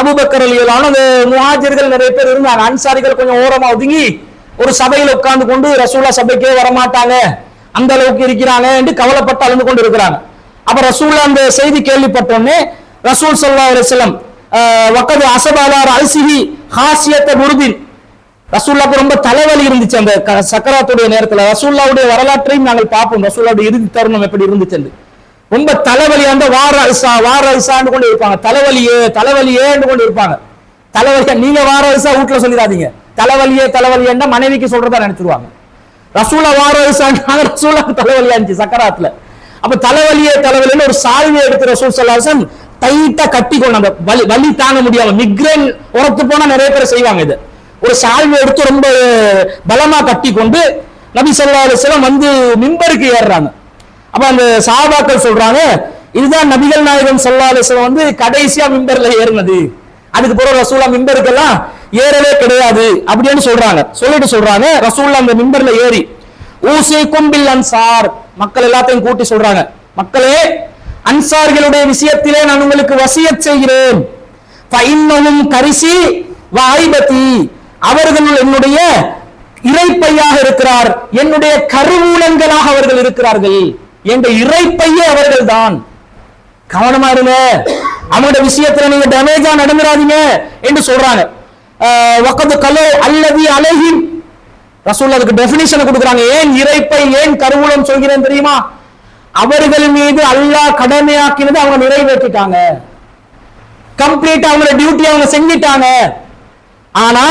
அபூபக்கர் ரலியல்லாஹு அன்ஹு, அந்த முஹாஜிர்கள் நிறைய பேர் இருந்தாங்க, அன்சாரிகள் கொஞ்சம் ஓரமா ஒதுங்கி ஒரு சபையில உட்கார்ந்து கொண்டு ரசூலுல்லாஹ் சபைக்கே வரமாட்டாங்க, அந்த அளவுக்கு இருக்கிறாங்க என்று கவலைப்பட்டு அழுந்து கொண்டு இருக்கிறாங்க. அப்ப ரசூலுல்லாஹ் அந்த செய்தி கேள்விப்பட்டோன்னே ரசூல் ஸல்லல்லாஹு அலைஹி வஸல்லம் வக்கது அஸபஅலா ரஅஸிஹி ஹாசியத்த புர்தின், ரசூலுல்லாஹ்க்கு ரொம்ப தலைவலி இருந்துச்சு அந்த சக்கராத்துடைய நேரத்துல. ரசூலுல்லாஹ்வுடைய வரலாற்றையும் நாங்கள் பார்ப்போம், ரசூலுல்லாஹ்வுடைய இறுதி தருணம் எப்படி இருந்துச்சு. ரொம்ப தலைவலி அந்த வாரல்சான்னு கொண்டு இருப்பாங்க, தலைவலியேன்னு கொண்டு இருப்பாங்க. தலைவலியா நீங்க வாரல்சா வீட்டுல சொல்லிடாதீங்க, தலைவலியேன்னா மனைவிக்கு சொல்றதா நினைச்சிருவாங்க. ரசூலுல்லாஹ் வாரல்சான்னு ரசூலுல்லாஹ் தலைவலியா இருந்துச்சு சக்கராத்துல. அப்ப தலைவலின்னு ஒரு சால்வை எடுத்து ரசூல் ஸல்லல்லாஹு அலைஹி வஸல்லம் டைட்டா கட்டி கொண்டு, அந்த வலி தாங்க முடியாம மிக்ரேன் உரத்து போனா நிறைய பேர் செய்வாங்க, இது ஒரு சால்வை எடுத்து ரொம்ப பலமா கட்டி கொண்டு நபி ஸல்லல்லாஹு அலைஹி வஸல்லம் வந்து மிம்பருக்கு ஏறுறாங்க. அப்ப அந்த சஹாபாக்கள் சொல்றாங்க, இதுதான் நபிகள் நாயகம் ஸல்லல்லாஹு அலைஹி வஸல்லம் வந்து கடைசியா மிம்பர்ல ஏறினது, அதுக்கு பிறகு ரசூலுல்லாஹ் மிம்பருக்கெல்லாம் ஏறவே கிடையாது அப்படின்னு சொல்றாங்க. ரசூலுல்லாஹ் அந்த மிம்பர்ல ஏறி ஊசிக்கும் பில் அன்சார், மக்கள் எல்லாத்தையும் கூட்டி சொல்றாங்க, மக்களே அன்சார்களுடைய விஷயத்திலே நான் உங்களுக்கு வசியத் செய்கிறேன், ஃபஇன்னஹும் கரிசி வ ஐபதி, அவர்கள் என்னுடைய இறைப்பையாக இருக்கிறார், என்னுடைய கருவூலங்களாக அவர்கள் இருக்கிறார்கள், என்ற இறைப்பையே அவர்கள் தான், கவனமா இருங்க, அவங்களுடைய விஷயத்துல நீங்க டேமேஜா நடந்துடாதீங்க என்று சொல்றாங்க. வக்கது கலோ அல்லதி அலைஹிம், ரசூலுல்லாஹ் அதுக்கு டெஃபினிஷன் கொடுக்குறாங்க. ஏன் இறைப்பை, ஏன் கருவூலம் சொல்கிறேன் தெரியுமா? அவர்கள் மீது அல்லாஹ் கடமையாக்கினது அவங்க நிறைவேற்றிட்டாங்க, கம்ப்ளீட்டா அவங்களோட டியூட்டி அவங்க செஞ்சிட்டாங்க. ஆனா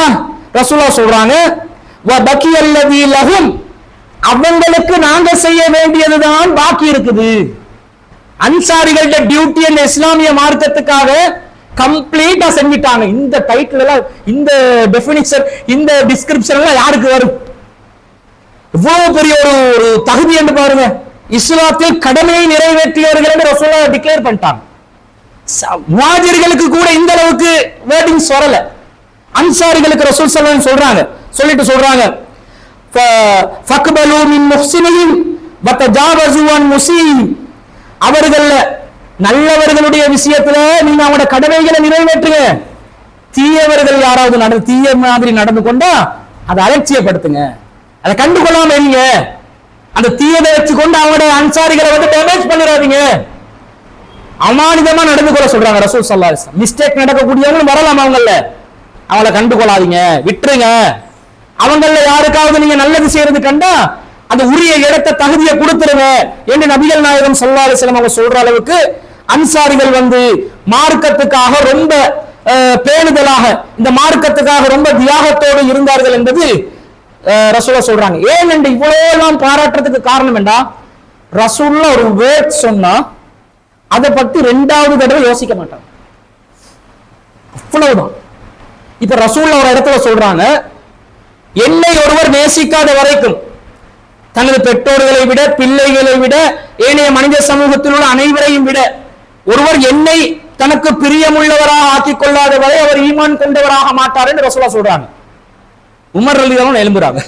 ரசூலுல்லாஹ் சொல்றாங்க, வ பக்கியல்லதி லஹும், அவங்களுக்கு நாங்க செய்ய வேண்டியதுதான் பாக்கி இருக்குது. அன்சாரிகளோட டியூட்டி அந்த இஸ்லாமிய மார்க்கத்துக்காக கம்ப்ளீட்டா செஞ்சிட்டாங்க. இந்த டைட்டில் எல்லாம், இந்த டெஃபினிஷன், இந்த டிஸ்கிரிப்ஷன் எல்லாம் யாருக்கு வரும்? இவ்வளவு பெரிய ஒரு தகுதி என்று பாருங்க. இஸ்லாத்தில் கடமையை நிறைவேற்றியவர்கள் என்று ரசூலுல்லாஹ் டிக்ளேர் பண்ணிட்டாங்க. முஹாஜிர்களுக்கு கூட இந்த அளவுக்கு வேர்டிங்ஸ் வரல, அன்சாரிகளுக்கு ரசூல் ஸல்லல்லாஹு அலைஹி வஸல்லம் சொல்றாங்க ஃபக்பலு மின் முஹ்சினிஹிம் வ தஜாவஸு அன் முஸீஹிம், அவர்கள் நல்லவர்களுடைய விஷயத்துல நீங்க அவங்களோட கடமைகளை நிறைவேற்றுங்க, தீயவர்கள் யாராவது தீய மாதிரி நடந்து கொண்டா அதை அலட்சியப்படுத்துங்க, அதை கண்டுகொள்ளாம இருங்க, அந்த தீயதை வச்சு கொண்டு அவங்களுடைய அன்சாரிகளை வந்து டேமேஜ் பண்ணிடாதீங்க, அமானிதமா நடந்து கொள்ள சொல்றாங்க ரசூல் ஸல்லல்லாஹு அலைஹி வஸல்லம். மிஸ்டேக் நடக்கக்கூடியவங்களும் வரலாம், அவங்கள கண்டுகொள்ளாதீங்க, விட்டுருங்க. அவங்கள யாருக்காவது நீங்க நல்லது செய்யறது கண்டா அந்த உரிய இடத்தை தகுதியை கொடுத்துருங்க என்று நபிகள் நாயகம் ஸல்லல்லாஹு அலைஹி வஸல்லம் அவங்க சொல்ற அளவுக்கு அன்சாரிகள் வந்து மார்க்கத்துக்காக ரொம்ப பேணுதலாக, இந்த மார்க்கத்துக்காக ரொம்ப தியாகத்தோடு இருந்தார்கள் என்பது ரசூலுல்லாஹ் சொல்றாங்க. ஏன் என்று இவ்வளவு எல்லாம் பாராட்டுறதுக்கு காரணம் என்றா, ரசூலுல்லாஹ் ஒரு வேர்ட் சொன்னா அதை பத்தி 2வது தடவை யோசிக்க மாட்டாங்க, அவ்வளவுதான். இப்ப ரசூல் ஒரு இடத்துல சொல்றாங்க, என்னை ஒருவர் நேசிக்காத வரைக்கும் தனது பெற்றோர்களை விட, பிள்ளைகளை விட, ஏனைய மனித சமூகத்தில் உள்ள அனைவரையும் விட ஒருவர் என்னை தனக்கு பிரியமுள்ளவராக ஆக்கிக் கொள்ளாத வரை அவர் ஈமான் கொண்டவராக மாட்டார் என்று ரசூலா சொல்றாங்க. உமர் ரலியல்லாஹு அன்ஹு எழும்புறாங்க,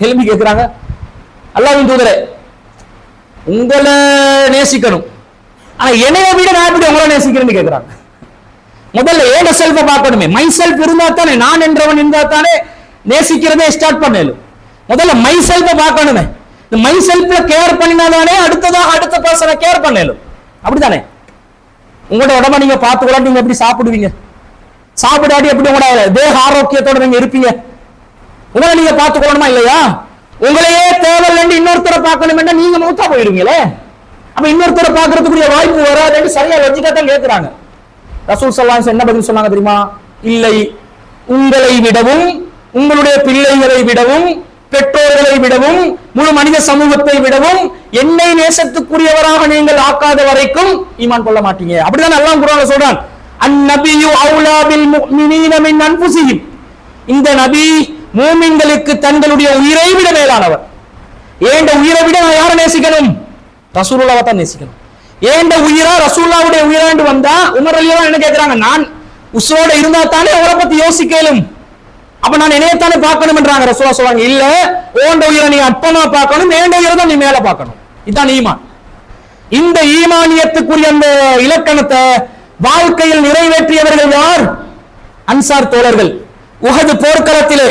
எழும்பி கேட்கிறாங்க, அல்லாஹ்வின் தூதரே, உங்களை நேசிக்கணும், ஆனா என்னைய விட நான் எப்படி உங்களை நேசிக்கிறேன்னு கேட்கிறாங்க. முதல்ல ஏட செல்ஃபை பார்க்கணுமே, மை செல்ஃப் இருந்தா தானே, நான் என்றவன் இருந்தா தானே நேசிக்கிறதே ஸ்டார்ட் பண்ணலும். முதல்ல மை செல்ஃபை பார்க்கணுமே, இந்த மை செல்ஃப்ல கேர் பண்ணினாதானே அடுத்ததாக அடுத்த பர்சனை கேர் பண்ணலும். அப்படித்தானே? உங்களோட உடம்ப நீங்க பார்த்துக்கூட நீங்க எப்படி சாப்பிடுவீங்க, சாப்பிடாடி எப்படி உங்களோட தேக ஆரோக்கியத்தோட நீங்க இருப்பீங்க? உங்களை நீங்க பார்த்துக்கணுமா இல்லையா? உங்களையே தேவையில்லை இன்னொருத்தரை பார்க்கணும் என்றா நீங்க மூத்தா போயிருவீங்களே. அப்ப இன்னொருத்தரை பார்க்கறதுக்குரிய வாய்ப்பு வராதுன்னு சரியா லொஜிக்கா தான் கேட்கிறாங்க. ரசூல் ஸல்லல்லாஹு அலைஹி வஸல்லம் என்ன பதில் சொன்னாங்க தெரியுமா? இல்லை, உங்களை விடவும், உங்களுடைய பிள்ளைகளை விடவும், பெற்றோர்களை விடவும், முழு மனித சமூகத்தை விடவும் என்னை நேசத்துக்குரியவராக நீங்கள் ஆக்காத வரைக்கும் ஈமான் கொள்ள மாட்டீங்க. அப்படிதான் அல்லாஹ் குர்ஆன்ல சொல்றான், அந்நபியு அவுலா பில் முஃமினீன மின் அன்ஃபுஸிஹிம். இந்த நபி மூமின்களுக்கு தங்களுடைய உயிரை விட மேலானவர். ஏண்ட உயிரை விட நான் யாரை நேசிக்கணும்? ரசூலுல்லாஹ்வை தான் நேசிக்கணும். ஏண்ட உயிரா ரசூலுல்லாஹ்வுடைய உயிராண்டு வந்தா உமர் ரலியல்லாஹு என்ன கேக்குறாங்க, நான் உஸ்ரோட இருந்தா தானே அவரை பத்தி யோசிக்கலும், அப்ப நான் என்னையத்தானே பார்க்கணும் என்றாங்க. ரசூலுல்லாஹ் சொல்றாங்க, இல்ல, ஓண்ட உயிரை நீ அப்பமா பார்க்கணும், ஏண்ட உயிரை தான் நீ மேல பார்க்கணும். இதுதான் ஈமான். இந்த ஈமானியத்துக்குரிய அந்த இலக்கணத்தை வாழ்க்கையில் நிறைவேற்றியவர்கள் யார்? அன்சார் தோழர்கள். உஹது போர்க்களத்திலே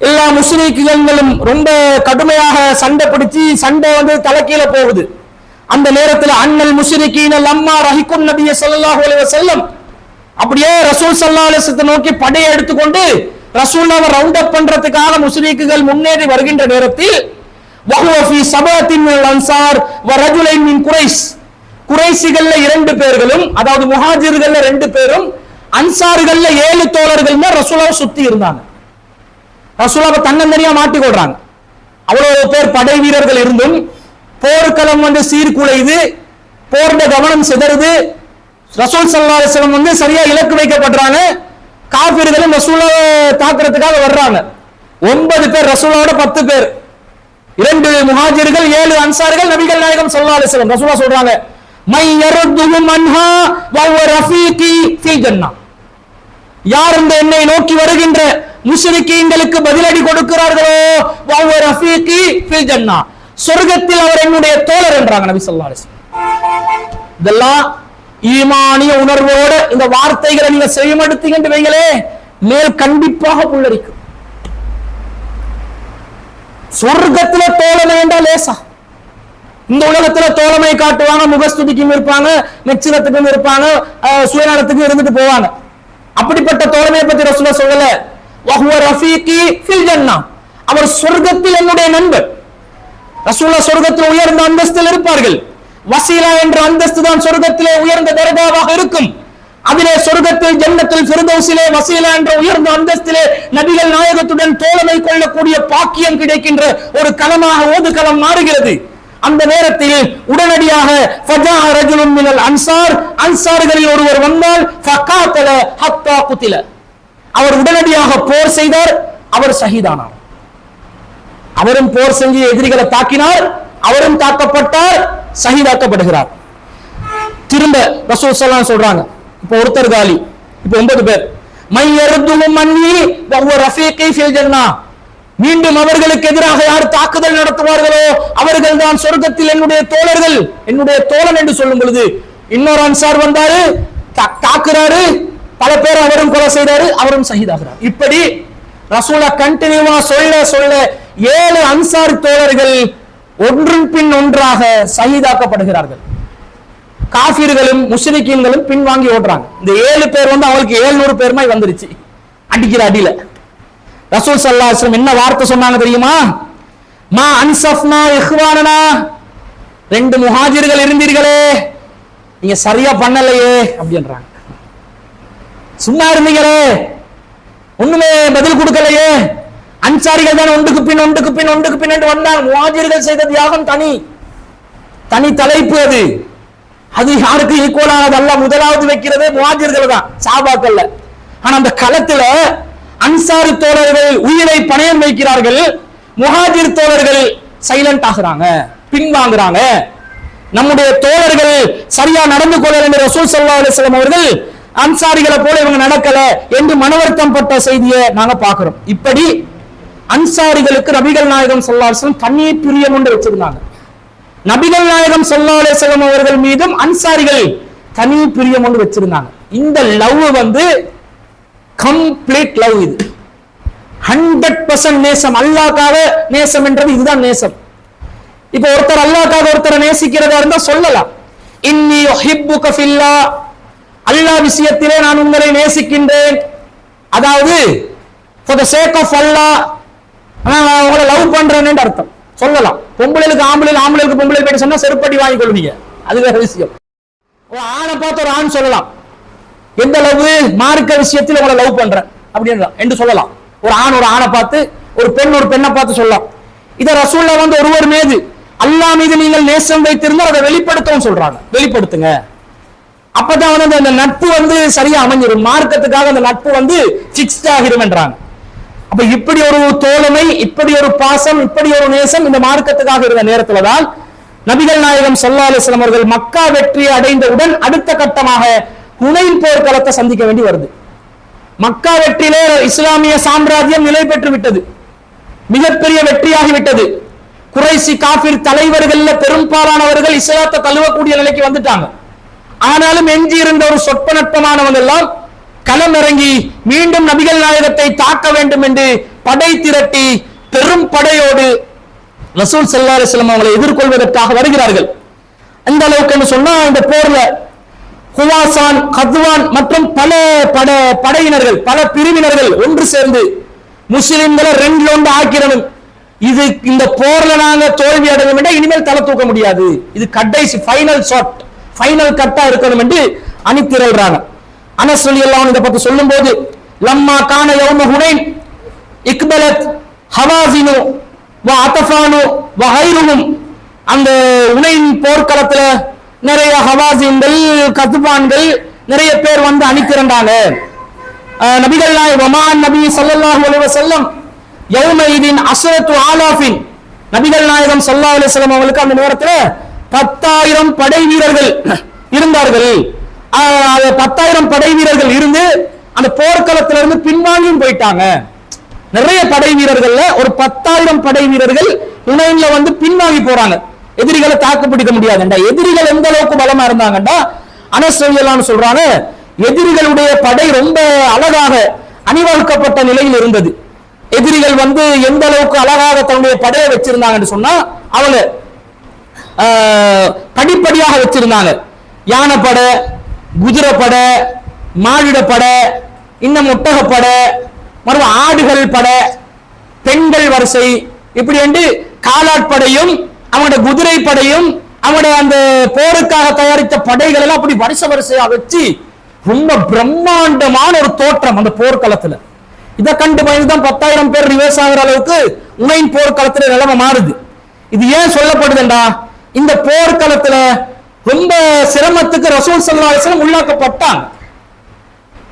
எல்லா முஸ்லிம்களும் ரொம்ப கடுமையாக சண்டை பிடிச்சி சண்டை தலைக்கீழ போகுது. அந்த நேரத்தில் அன்னல் முஸ்ரிகீன லம்மா ரஹிக்கும் நபிய ஸல்லல்லாஹு அலைஹி வஸல்லம் அப்படியே ரசூல் ஸல்லல்லாஹு அலைஹி வஸல்லம் நோக்கி படையை எடுத்துக்கொண்டு ரசூலுல்லாஹ்வை ரவுண்ட் அப் பண்றதுக்காக முஸ்லிம்கள் முன்னேறி வருகின்ற நேரத்தில் வஹுவ ஃபீ சபஅத்தின் மினல் அன்சார் வ ரஜுலைன் மின் குரைஷ், குறைஷிகள்ல 2 பேர்களும், அதாவது முஹாஜிர்கள்ல 2 பேரும், அன்சார்கள்ல 7 தோழர்கள் ரசூலுல்லாஹ்வை சுத்தி இருந்தாங்க. ரசூலுல்லாஹ்வை தன்னந்தனியா மாட்டி கொள்றாங்க. அவ்வளவு பேர் படை வீரர்கள் இருந்தும் போர்க்களம் சீர்குலைது, போர்ட கவனம் சிதறுது. ரசூல் ஸல்லல்லாஹு அலைஹி வஸல்லம் சரியா இலக்கு வைக்கப்படுறாங்க. காஃபிர்களும் ரசூலுல்லாஹ்வை தாக்குறதுக்காக வர்றாங்க. 9 பேர் ரசூலுல்லாஹ்வோட 10 பேர், 2 முஹாஜிர்கள் 7 அன்சார்கள். நபிகள் நாயகம் ஸல்லல்லாஹு அலைஹி வஸல்லம் ரசூலுல்லாஹ் சொல்றாங்க, மை யருதுஹு மன்ஹா வ ஹுவ ரஃபீகி ஃபில் ஜன்னah. யார் இந்த என்னை நோக்கி வருகின்ற முஸ்லிக்கீன்களுக்கு பதிலடி கொடுக்கிறார்களோ வ ஹுவ ரஃபீகி ஃபில் ஜன்னah, சொர்க்கத்தில் அவர் என்னுடைய தோழர் என்றாங்க நபி ஸல்லல்லாஹு அலைஹி வஸல்லம். இதெல்லாம் ஈமானிய உணர்வோட இந்த வார்த்தைகளை நீங்க செய்யமடுத்தீங்கன்னு வைங்களே, மேல் கண்டிப்பாக புல்லரிக்கும். சொர்க்கத்துல தோழமை என்றால் லேசா, இந்த உலகத்துல தோழமை காட்டுவாங்க, முகஸ்துதிக்கும் இருப்பாங்க, மெச்சினத்துக்கும் இருப்பாங்க, சுயநலத்துக்கும் இருந்துட்டு போவாங்க. அப்படிப்பட்ட தோழமையை பத்தி ரசூலுல்லாஹ் சொல்லல. வஹுவ ரஃபீகி ஃபில் ஜன்னah, அவர் சொர்க்கத்தில் என்னுடைய நண்பர். ரசூலுல்லாஹ் சொர்க்கத்தில் உயர்ந்த அந்தஸ்தில் இருப்பார்கள். வசீலா என்ற அந்தஸ்து தான் சொர்க்கத்திலே உயர்ந்த தரஜாவாக இருக்கும். அதிலே சொர்க்கத்தில் ஜன்னத்துல் ஃபிர்தௌஸிலே வசீலா என்ற உயர்ந்த அந்தஸ்திலே நபிகள் நாயகத்துடன் தோழமை கொள்ளக்கூடிய பாக்கியம் கிடைக்கின்ற ஒரு களமாக ஓதுகளம் மாறுகிறது. அந்த நேரத்தில் உடனடியாக ஃபஜா ரஜுலுன் மினல் அன்சார், அன்சார்களில் ஒருவர் வந்தால் ஃபகாத்தல ஹத்தா குத்தில, அவர் உடனடியாக போர் செய்தார், அவர் ஷஹீதானார். அவரும் போர் செஞ்சு எதிரிகளை தாக்கினார், அவரும் தாக்கப்பட்டார், ஷஹீதாக்கப்படுகிறார். திரும்ப ரசூல் ஸல்லல்லாஹு அலைஹி சொல்றாங்க, இப்போ ஒருத்தர் காலி, இப்போ 9 பேர். மை யர்துஹு மன்னி வ ஹுவ ரஃபீகி ஃபில் ஜன்னah, மீண்டும் அவர்களுக்கு எதிராக யார் தாக்குதல் நடத்துவார்களோ அவர்கள் தான் சொர்க்கத்தில் என்னுடைய தோழர்கள், என்னுடைய தோழன் என்று சொல்லும் பொழுது இன்னொரு அன்சார் வந்தாரு, தாக்குறாரு, பல பேர் அவரும் கொலை செய்தாரு, அவரும் ஷஹீதாகிறார். இப்படி ரசூலா கண்டினியூவா சொல்ல சொல்ல 7 அன்சார் தோழர்கள் ஒன்றின் பின் ஒன்றாக ஷஹீதாக்கப்படுகிறார்கள். காஃபிர்களும் முஸ்லிக்கீன்களும் பின்வாங்கி ஓடுறாங்க. இந்த 7 பேர் அவங்களுக்கு 700 பேர்மாய் வந்துருச்சு அடிக்கிற அடியில. ரசூல் ஸல்லல்லாஹு அலைஹி வஸல்லம் என்ன வார்த்தை சொன்னாங்க தெரியுமா? மா அன்சஃப்னா இஹ்வானனா, 2 முஹாஜிர்கள் இருந்தீர்களே, நீங்க சரியா பண்ணலையே அப்படின்றாங்க. சும்மா இருந்தீங்களே, ஒண்ணுமே பதில் கொடுக்கலையே. அன்சாரிகள் தான் ஒன்றுக்கு பின் ஒன்றுக்கு பின் ஒன்றுக்கு பின் என்று வந்தாங்க. முஹாஜிர்கள் செய்த தியாகம் தனி தலைப்பு. அது யாருக்கு ஈக்குவலானது அல்ல. முதலாவது வைக்கிறது முஹாஜிர்கள் தான், சஹாபாக்கள்ல. ஆனா அந்த களத்துல அன்சாரி தோழர்கள் உயிரை பணயம் வைக்கிறார்கள், முஹாஜிர் தோழர்கள் சைலண்ட் ஆகுறாங்க, பின்வாங்குறாங்க. நம்முடைய தோழர்கள் சரியா நடந்து கொள்ளல என்று ரசூல் ஸல்லல்லாஹு அலைஹி வஸல்லம் அவர்கள் அன்சாரிகளை போல இவங்க நடக்கல என்று மனவருத்தம் பட்ட செய்தியை நாங்க பார்க்கிறோம். இப்படி அன்சாரிகளுக்கு நபிகள் நாயகம் ஸல்லல்லாஹு அலைஹி வஸல்லம் தனி பிரியம் ஒன்று வச்சிருந்தாங்க. நபிகள் நாயகம் ஸல்லல்லாஹு அலைஹி வஸல்லம் அவர்கள் மீதும் அன்சாரிகள் தனி பிரியம் ஒன்று வச்சிருந்தாங்க. இந்த லவ் வந்து கம்ப்ளீட் லவ், இது 100% நேசம், அல்லாஹ்க்காக நேசம் என்றது இதுதான் நேசம். இப்ப ஒருத்தர் அல்லாஹ்க்காக ஒருத்தரை நேசிக்கிறதா இருந்தா சொல்லலாம், இன்னி யுஹிப்புக ஃபில்லாஹ், அல்லாஹ் விஷயத்திலே நான் உங்களை நேசிக்கின்றேன், அதாவது for the sake of Allah நான் உங்களை லவ் பண்றேன்னு அர்த்தம் சொல்லலாம். பொம்பளைக்கு ஆம்பளைக்கு பொம்பளை போயிட்டு சொன்னா செருப்படி வாங்கி கொள்வீங்க, அது வேற விஷயம். ஒரு ஆணை பார்த்து ஒரு ஆண் சொல்லலாம், எந்த லவ், மார்க்க விஷயத்தில் உங்களை லவ் பண்றேன் அப்படின்னு என்று சொல்லலாம். ஒரு ஆண் ஒரு ஆணை பார்த்து, ஒரு பெண் ஒரு பெண்ணை பார்த்து சொல்லலாம். இத ரசூலுல்லாஹ் வந்து ஒருவர் மீது, அல்லாஹ் மீது நீங்கள் நேசம் வைத்திருந்தால் அதை வெளிப்படுத்தவும் சொல்றாங்க, வெளிப்படுத்துங்க. அப்பதான் வந்து அந்த நட்பு வந்து சரியா அமைஞ்சிடும், மார்க்கத்துக்காக அந்த நட்பு வந்து ஃபிக்ஸ்ட் ஆகிரும் என்றாங்க. அப்ப இப்படி ஒரு தோழமை, இப்படி ஒரு பாசம், இப்படி ஒரு நேசம் இந்த மார்க்கத்துக்காக இருந்த நேரத்துல தான் நபிகள் நாயகம் ஸல்லல்லாஹு அலைஹி வஸல்லம் அவர்கள் மக்கா வெற்றி அடைந்தவுடன் அடுத்த கட்டமாக ஹுனைன் போர்க்களத்தை சந்திக்க வேண்டி வருது. மக்கா வெற்றியிலே இஸ்லாமிய சாம்ராஜ்யம் நிலை பெற்று விட்டது, மிகப்பெரிய வெற்றியாகிவிட்டது. குறைசி காஃபிர் தலைவர்கள்ல பெரும்பாலானவர்கள் இஸ்லாத்தை தழுவக்கூடிய நிலைக்கு வந்துட்டாங்க. ஆனாலும் எஞ்சி இருந்த ஒரு சொற்ப நட்பமானவங்க எல்லாம் களம் இறங்கி மீண்டும் நபிகள் நாயகத்தை தாக்க வேண்டும் என்று படை திரட்டி பெரும் படையோடு ரசூல் ஸல்லல்லாஹு அலைஹி வஸல்லம் அவங்களை எதிர்கொள்வதற்காக வருகிறார்கள். அந்த அளவுக்கு சொன்னா இந்த போர்ல ஹுவாசான், கத்வான் மற்றும் பல படையினர்கள், பல பிரிவினர்கள் ஒன்று சேர்ந்து முஸ்லிம்களை 2 ஆக்கிறணும். இது இந்த போர்ல நாங்க தோல்வி அடைவோம் என்றால் இனிமேல் தலை தூக்க முடியாது, இது கடைசி ஃபைனல் ஷாட், ஃபைனல் கட்டா இருக்கணும் என்று அணிதிரள்றாங்க. அனஸ் ரலியல்லாஹு அன்ஹு இத பத்தி சொல்லும்போது, லம்மா கான யௌம ஹுனைன் இக்பலத் ஹவாஸினு வ அத்ஃபானு வ கைருஹும், அந்த ஹுனைன் போர்க்களத்துல நிறைய ஹவாஸின்கள், கத்பான்கள் நிறைய பேர் வந்து அணிதிரண்டாங்க. நபிகள் நாயகம் நபி ஸல்லல்லாஹு அலைஹி வஸல்லம் யௌமைதின் அஸ்ரத்து ஆலாஃபின், நபிகள் நாயகம் ஸல்லல்லாஹு அலைஹி வஸல்லம் அவங்களுக்கு அந்த நேரத்துல 10,000 படை வீரர்கள் இருந்தார்கள். 10,000 படை வீரர்கள் இருந்து அந்த போர்க்களத்துல இருந்து பின்வாங்கியும் போயிட்டாங்க. நிறைய படை வீரர்கள்ல ஒரு 10,000 படை வீரர்கள் ஹுனைன்ல வந்து பின்வாங்கி போறாங்க, எதிரிகளை தாக்குப்பிடிக்க முடியாதுண்டா. எதிரிகள் எந்த அளவுக்கு பலமா இருந்தாங்கண்டா, அனஸ் ரலியல்லாஹு அன்ஹு சொல்றாங்க, எதிரிகளுடைய படை ரொம்ப அழகாக அணிவகுக்கப்பட்ட நிலையில் இருந்தது. எதிரிகள் வந்து எந்த அளவுக்கு அழகாக தன்னுடைய படையை வச்சிருந்தாங்கன்னு சொன்னா, அவங்க படிப்படியாக வச்சிருந்தாங்க. யானை படை, குதிரை படை, மானிட படை, இன்னும் ஒட்டக படை, மறுபடியும் ஆடுகள் படை, பெண்கள் வரிசை, இப்படி என்று காலாட்படையும் அவங்களுடைய குதிரை படையும் அவங்களுடைய அந்த போருக்காக தயாரித்த படைகள் எல்லாம் அப்படி வரிசையா வச்சு ரொம்ப பிரம்மாண்டமான ஒரு தோற்றம் அந்த போர்க்களத்துல. இதை கண்டு பயந்துதான் 10,000 பேர் ரிவர்ஸ் ஆகிற அளவுக்கு ஹுனைன் போர்க்களத்துல நிலைமை மாறுது. இது ஏன் சொல்லப்படுதுண்டா, இந்த போர்க்களத்துல ரொம்ப சிரமத்துக்கு ரசூல் ஸல்லல்லாஹு அலைஹி வஸல்லம் உள்ளாக்கப்பட்டாங்க.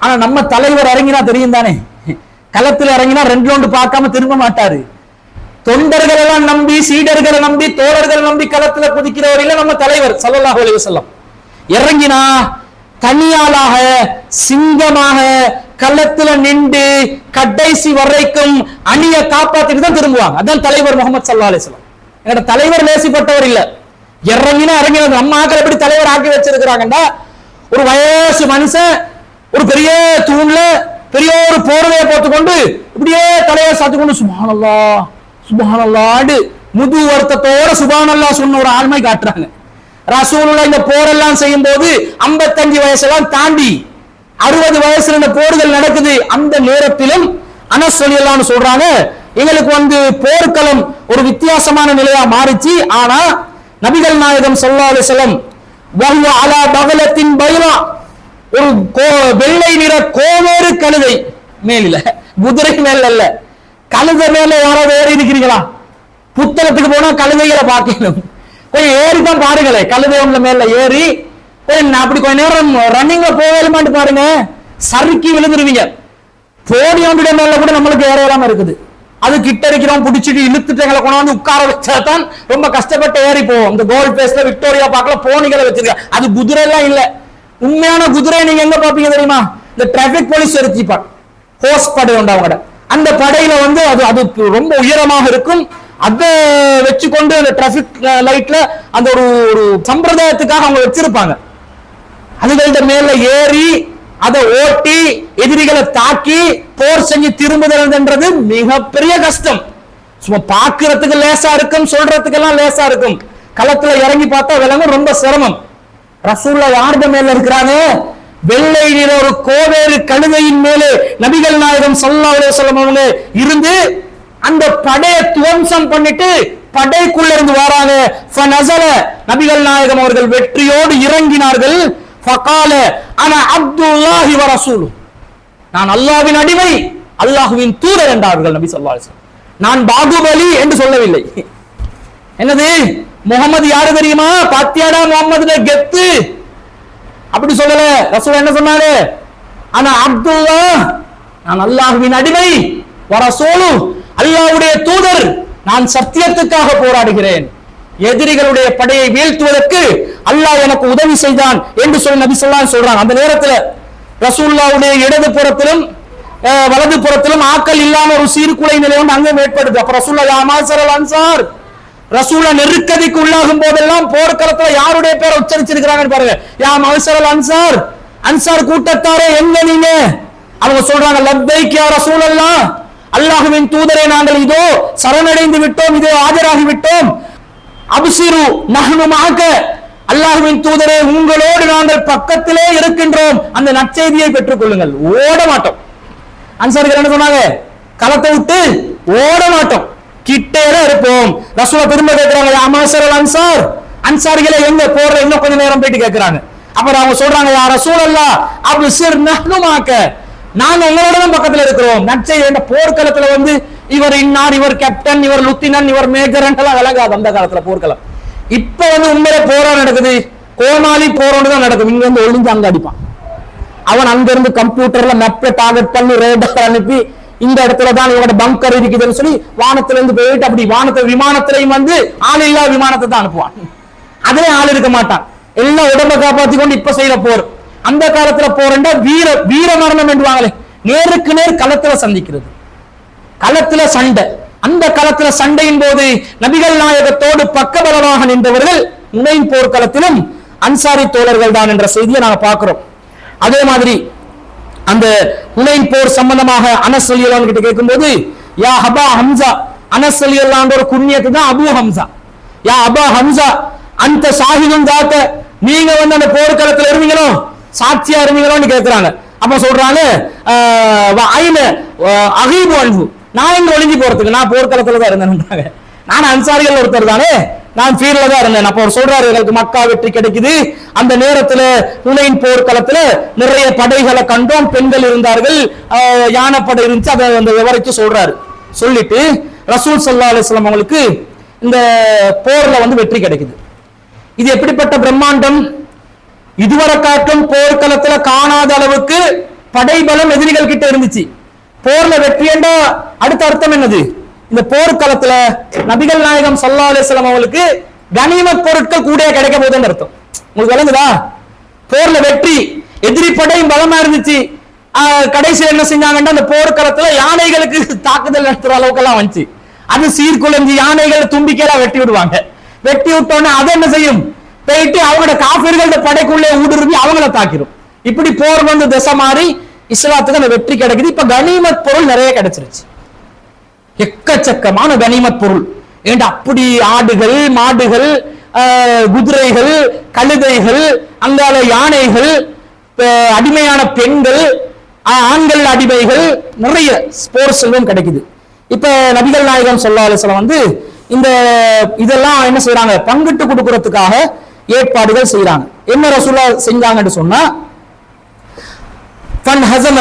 ஆனா நம்ம தலைவர் இறங்கினா தெரியும் தானே, களத்துல இறங்கினா 2 ரவுண்டு பார்க்காம திரும்ப மாட்டாரு. தொண்டர்கள் எல்லாம் நம்பி, சீடர்களை நம்பி, தோழர்களை நம்பி களத்துல குதிக்கிறவர் இல்ல நம்ம தலைவர் ஸல்லல்லாஹு அலைஹி வஸல்லம். இறங்கினா தனியாளாக சிங்கமாக களத்துல நின்று கடைசி வரைக்கும் அணியை காப்பாத்திட்டு தான் திரும்புவாங்க. அதான் தலைவர் முகமது ஸல்லல்லாஹு அலைஹி வஸல்லம். எங்கட தலைவர் நேசிப்பட்டவர் இல்ல, இறங்கினா இறங்கினது. நம்ம ஆக்கள் எப்படி தலைவர் ஆக்கி வச்சிருக்கிறாங்கடா, ஒரு வயசு மனுஷன் ஒரு பெரிய தூண்ல பெரிய ஒரு போர்வையை போட்டுக்கொண்டு இப்படியே தலையை சாத்துக்கொண்டு சுப்ஹானல்லாஹ் சுப்ஹானல்லாஹ் முது வருத்தத்தோட சுப்ஹானல்லாஹ் சொன்ன ஒரு ஆண்மை காட்டுறாங்க. ரசூலுல்லாஹ் இந்த போரெல்லாம் செய்யும் போது 55 வயசெல்லாம் தாண்டி 60 வயசுல இந்த போர்கள் நடக்குது. அந்த நேரத்திலும் அனஸ் ரலியல்லாஹு அன்ஹு சொல்றாங்க, எங்களுக்கு வந்து போர்க்களம் ஒரு வித்தியாசமான நிலையா மாறிச்சு. ஆனா நபிகள் நாயகம் ஸல்லல்லாஹு அலைஹி வஸல்லம் வஹுவ அலா பகலத்தின் பைலா, ஒரு வெள்ளை நிற கோவேறு கழுதை மேலில, குதிரை மேல அல்ல, கழுதை மேல யாராவது ஏறி இருக்கிறீங்களா? புத்தகத்துக்கு போனா கழுதைகளை பார்க்கணும், கொஞ்சம் ஏறி தான் பாருங்களேன். கழுதை ஒண்ணு மேல ஏறி அப்படி கொஞ்ச நேரம் ரன்னிங்ல போவேலுமான்னு பாருங்க. சறுக்கி விழுந்துருவீங்க. போடியோட மேல கூட நம்மளுக்கு ஏறலாம இருக்குது. அது கிட்ட இருக்கிறோம் பிடிச்சிட்டு இழுத்துட்டு எங்களை கொண்டாந்து உட்கார வச்சாதான் ரொம்ப கஷ்டப்பட்டு ஏறி போவோம். இந்த கோல்ட் பேஸ்ல விக்டோரியா பார்க்கல போனிகளை வச்சிருக்க, அது குதிரை எல்லாம் இல்ல. உண்மையான குதிரை நீங்க எங்க பாப்பீங்க தெரியுமா? இந்த டிராபிக் போலீஸ் எடுத்துப்பாங்க, ஹோஸ் படை உண்டு அவங்க. அந்த படையில வந்து அது ரொம்ப உயரமாக இருக்கும். அதை வச்சுக்கொண்டு அந்த டிராபிக் லைட்ல அந்த ஒரு சம்பிரதாயத்துக்காக அவங்க வச்சிருப்பாங்க. அதுகள்ட்ட மேல ஏறி அதை ஓட்டி எதிரிகளை தாக்கி போர் செஞ்சு திரும்புதல்ன்றது மிகப்பெரிய கஷ்டம். சும்மா பாக்குறதுக்கு லேசா இருக்கும், சொல்றதுக்கு எல்லாம் லேசா இருக்கும். களத்துல இறங்கி பார்த்தா விலங்கு ரொம்ப சிரமம். ரசூலுல்லாஹ் யாருடைய மேல இருக்கிறாங்க? வெள்ளை நிற ஒரு கோவேறு கழுதையின் மேலே நபிகள் நாயகம் ஸல்லல்லாஹு அலைஹி வஸல்லம் அவங்க இருந்து அந்த படையை துவம்சம் பண்ணிட்டு படைக்குள்ள இருந்து வராங்க. ஃபனஸல நபிகள் நாயகம் அவர்கள் வெற்றியோடு இறங்கினார்கள். ஃபகால அனா அப்துல்லாஹி வ ரசூலு, நான் அல்லாஹ்வின் அடிமை அல்லாஹ்வின் தூதர் என்றார்கள் நபி ஸல்லல்லாஹு அலைஹி வஸல்லம். நான் பாகுபலி என்று சொல்லவில்லை. என்னது முகமது யாரு தெரியுமா? பாத்தியாடா முகமதுல கெத்து அப்படி சொல்லல. ரசூல் என்ன சொன்னாரு? ஆனா அப்துல்லாஹ், நான் அல்லாஹ்வின் அடிமை, வ ரசூலு அல்லாஹ்வுடைய தூதர், நான் சத்தியத்துக்காக போராடுகிறேன், எதிரிகளுடைய படையை வீழ்த்துவதற்கு அல்லாஹ் எனக்கு உதவி செய்தான் என்று சொல்லி நபி ஸல்லல்லாஹு அலைஹி வஸல்லம் சொல்றாங்க. அந்த நேரத்துல ரசூலுல்லாஹ்வுடைய இடது புறத்திலும் வலது புறத்திலும் ஆக்கள் இல்லாம ஒரு சீர்குலை நிலை வந்து அங்கே ஏற்படுது. அப்ப ரசூலுல்லாஹ் யா மாஸரல் அன்சார், ரசூல நெருக்கடிக்கு உள்ளாகும் போதெல்லாம் போர்க்களத்துல யாருடைய பேரை உச்சரிச்சிருக்கிறாங்கன்னு பாருங்க. யா மாஸரல் அன்சார், அன்சார் கூட்டத்தாரே எங்க நீங்க? அவங்க சொல்றாங்க லப்பைக் யா ரசூலல்லாஹ், அல்லாஹ்வின் தூதரே நாங்கள் இதோ சரணடைந்து விட்டோம், இதோ ஆஜராகி விட்டோம். அப்சிரு நஹ்னு மஅக, அல்லாஹ்வின் தூதரே உங்களோடு நாங்கள் பக்கத்திலே இருக்கின்றோம், அந்த நற்செய்தியை பெற்றுக் கொள்ளுங்கள். ஓட மாட்டோம். அன்சாரிகள் என்ன சொன்னாங்க? களத்தை விட்டு ஓட மாட்டோம், கிட்டே தான் இருப்போம். ரசூலை திரும்ப கேட்கிறாங்க யா மாஸரல் அன்சார், அன்சாரிகளை எங்க போற இன்னும் கொஞ்ச நேரம் போயிட்டு கேட்கிறாங்க. அப்புறம் அவங்க சொல்றாங்க யா ரசூலல்லாஹ் அப்சிர் நஹ்னு மஅக, நாங்க உங்களோட தான் பக்கத்துல இருக்கிறோம். நற்செய்தி என்ற போர்க்களத்துல வந்து இவர் இன்னார், இவர் கேப்டன், இவர் லுத்தினன், இவர் மேஜர் எல்லாம் விளங்காது அந்த காலத்துல போர்க்களம். இப்ப வந்து உண்மையில போரா நடக்குது, கோமாளி போரோடு தான் நடக்கும். இங்க வந்து ஒளிஞ்சு அங்க அடிப்பான் அவன். அங்க இருந்து கம்ப்யூட்டர்ல மேப்ல டார்கெட் பண்ணி ரேடார் அனுப்பி இந்த இடத்துல தான் இவரோட பங்கர் இருக்குதுன்னு சொல்லி வானத்துல இருந்து போயிட்டு அப்படி விமானத்திலையும் வந்து ஆள் இல்லா விமானத்தை தான் அனுப்புவான். அதுல ஆள் இருக்க மாட்டான், எல்லாம் உடம்ப காப்பாத்தி கொண்டு இப்ப செய்யற போர். அந்த காலத்துல போறா வீர மரணம் என்றுவாங்களே, நேருக்கு நேர் களத்துல சந்திக்கிறது, களத்துல சண்டை. அந்த களத்துல சண்டையின் போது நபிகள் நாயகத்தோடு பக்கபலமாக நின்றவர்கள் ஹுனைன் போர்க்களத்திலும் அன்சாரி தோழர்கள் தான் என்ற செய்தியை நாங்க பார்க்கிறோம். அதே மாதிரி அந்த ஹுனைன் போர் சம்பந்தமாக அனஸ் ரலியல்லாஹு கிட்ட கேட்கும்போது யா அபா ஹம்சா, அனஸ் ரலியல்லாஹு ஒரு குன்னியத்து தான் அபு ஹம்சா. யா அபா ஹம்சா அந்த ஷாஹிதுன் தாத்த, நீங்க வந்து அந்த போர்க்களத்துல இருந்தீங்களோ, சாட்சியா இருந்தீங்களோன்னு கேட்கிறாங்க. அப்ப சொல்றாங்க ஐன அகீபு அன்ஹு, நான் இங்க ஒளிஞ்சு போறதுக்கு, நான் போர்க்களத்துல தான் இருந்தேன்றாங்க. நான் அன்சாரிகள் ஒருத்தர் தானே, நான் ஃபீல்ட்ல தான் இருந்தேன். அப்ப அவர் சொல்றாரு எங்களுக்கு மக்கா வெற்றி கிடைக்குது, அந்த நேரத்துல ஹுனைன் போர்க்களத்துல நிறைய படைகளை கண்டோம், பெண்கள் இருந்தார்கள், யானைப்படை இருந்துச்சு, அதை அந்த விவரித்து சொல்றாரு. சொல்லிட்டு ரசூல் ஸல்லல்லாஹு அலைஹி வஸல்லம் அவங்களுக்கு இந்த போர்ல வந்து வெற்றி கிடைக்குது. இது எப்படிப்பட்ட பிரம்மாண்டம்! இதுவரை காட்டும் போர்க்களத்துல காணாத அளவுக்கு படைபலம் எதிரிகள் கிட்ட இருந்துச்சு. போர்ல வெற்றி என்றா அடுத்த அர்த்தம் என்னது? இந்த போர்க்களத்துல நபிகள் நாயகம் ஸல்லல்லாஹு அலைஹி வஸல்லம் அவங்களுக்கு கனிமத் பொருட்கள் கூட கிடைக்க போகுதுன்னு அர்த்தம். உங்களுக்கு விளங்குதா? போர்ல வெற்றி, எதிரி படையும் பலமா இருந்துச்சு. கடைசியில் என்ன செஞ்சாங்கன்னா அந்த போர்க்களத்துல யானைகளுக்கு தாக்குதல் நடத்துற அளவுக்கு எல்லாம் வந்துச்சு. அது சீர்குலைஞ்சு யானைகள் தும்பிக்கையெல்லாம் வெட்டி விடுவாங்க. வெட்டி விட்டோன்னு அதை என்ன செய்யும்? போயிட்டு அவங்களோட காபிர்களோட படைக்குள்ளே ஊடுருவி அவங்கள தாக்கிடும். இப்படி போர் வந்து திசை மாறி இஸ்லாத்துக்கு அந்த வெற்றி கிடைக்குது. இப்ப கனிமத் பொருள் நிறைய கிடைச்சிருச்சு, எக்கச்சக்கமான கனிமத் பொருள். ஏண்டா அப்படி ஆடுகள், மாடுகள், குதிரைகள், கழுதைகள், அங்கால யானைகள், அடிமையான பெண்கள், ஆண்கள் அடிமைகள், நிறைய போர் செல்வம் கிடைக்குது. இப்ப நபிகள் நாயகம் ஸல்லல்லாஹு அலைஹி வஸல்லம் வந்து இந்த இதெல்லாம் என்ன செய்யறாங்க? பங்கிட்டு கொடுக்கறதுக்காக ஏற்பாடுகள் செய்யறாங்க. என்ன ரசூலுல்லாஹ் செஞ்சாங்கன்னு சொன்னா, ஃபன் ஹஸம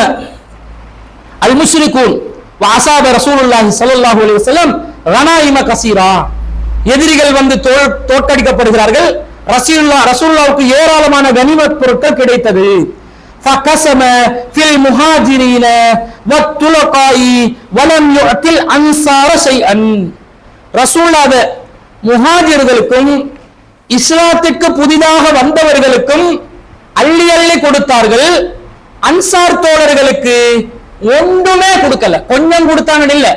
அல் முஷ்ரிகூன் வ அஸாப ரசூலுல்லாஹி ஸல்லல்லாஹு அலைஹி வஸல்லம் கனாயிம கஸீரா, எதிரிகள் வந்து தோற்கடிக்கப்படுகிறார்கள், ரசூலுல்லாஹ்வுக்கு ஏராளமான கனிமத் பொருட்கள் கிடைத்தது. فقسم في المهاجرين والطلقاء ولم يؤت الأنصار شيئا. ரசூலுல்லாஹ் முஹாஜிர்களுக்கும் இஸ்லாத்துக்கு புதிதாக வந்தவர்களுக்கும் அள்ளி அள்ளி கொடுத்தார்கள். அன்சார் தோழர்களுக்கு ஒன்றுமே கொடுக்கல. கொஞ்சம் கொடுத்தாங்க இல்ல,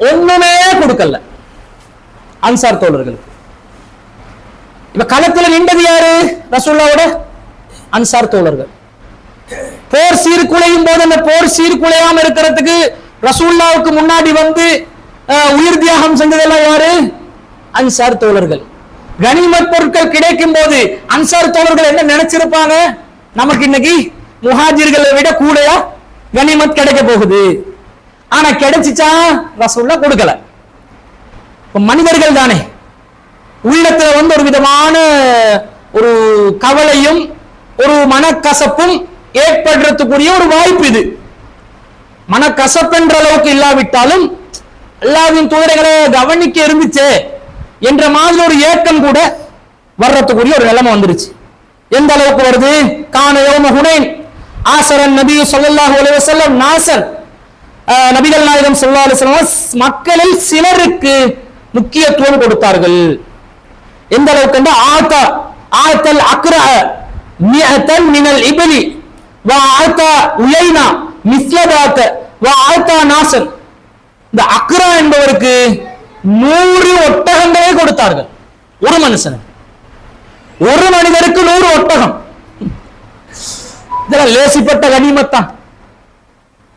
ஒண்ணுமே கொடுக்கல அன்சார் தோழர்களுக்கு. இப்ப களத்துல நின்றது யாரு? ரசூலுல்லாஹ்வோட அன்சார் தோழர்கள். போர் சீர்குலையும் போது அந்த போர் சீர்குலையாம இருக்கிறதுக்கு ரசூலுல்லாஹ்வுக்கு முன்னாடி வந்து உயிர் தியாகம் செஞ்சதெல்லாம் யாரு? அன்சார் தோழர்கள். கனிமத் பொருட்கள் கிடைக்கும் போது அன்சார் தோழர்கள் என்ன நினைச்சிருப்பாங்க? நமக்கு இன்னைக்கு முஹாஜிர்களை விட கூடயா கனிமத் கிடைக்க போகுது. ஆனா கிடைச்சிச்சா? ரசூலுல்லாஹ் கொடுக்கல. மனிதர்கள் தானே, உள்ளத்துல வந்து ஒரு விதமான ஒரு கவலையும் ஒரு மனக்கசப்பும் ஏற்படுறதுக்குரிய ஒரு வாய்ப்பு இது. மனக்கசப்பென்ற அளவுக்கு இல்லாவிட்டாலும் அல்லாஹ்வின் தூதர்களை கவனிக்க இருந்துச்சே என்ற மாதிரி ஒரு ஏக்கம் கூட வர்றதுக்குரிய ஒரு நிலைமை வந்துருச்சு. எந்த அளவுக்கு வருது? கான யௌம ஹுனைன் ஆசரன் நபி ஸல்லல்லாஹு அலைஹி வஸல்லம் நாசன், நபிகள் நாயகம் ஸல்லல்லாஹு அலைஹி வஸல்லம் மக்களில் சிலருக்கு முக்கியத்துவம் கொடுத்தார்கள். எந்த அளவுக்கு என்றால் ஆத்தல் அக்ரா மிஅத்தன் மினல் இப்லி வ ஆத்தா உலைனா மிஸ்லதாத வ ஆத்தா நாசன். இந்த அக்ரா என்பவருக்கு 100 ஒட்டகங்களே கொடுத்தார்கள். ஒரு மனுஷனுக்கு, ஒரு மனிதருக்கு 100 ஒட்டகம். இதெல்லாம் லேசிப்பட்ட கனிமத்தான்.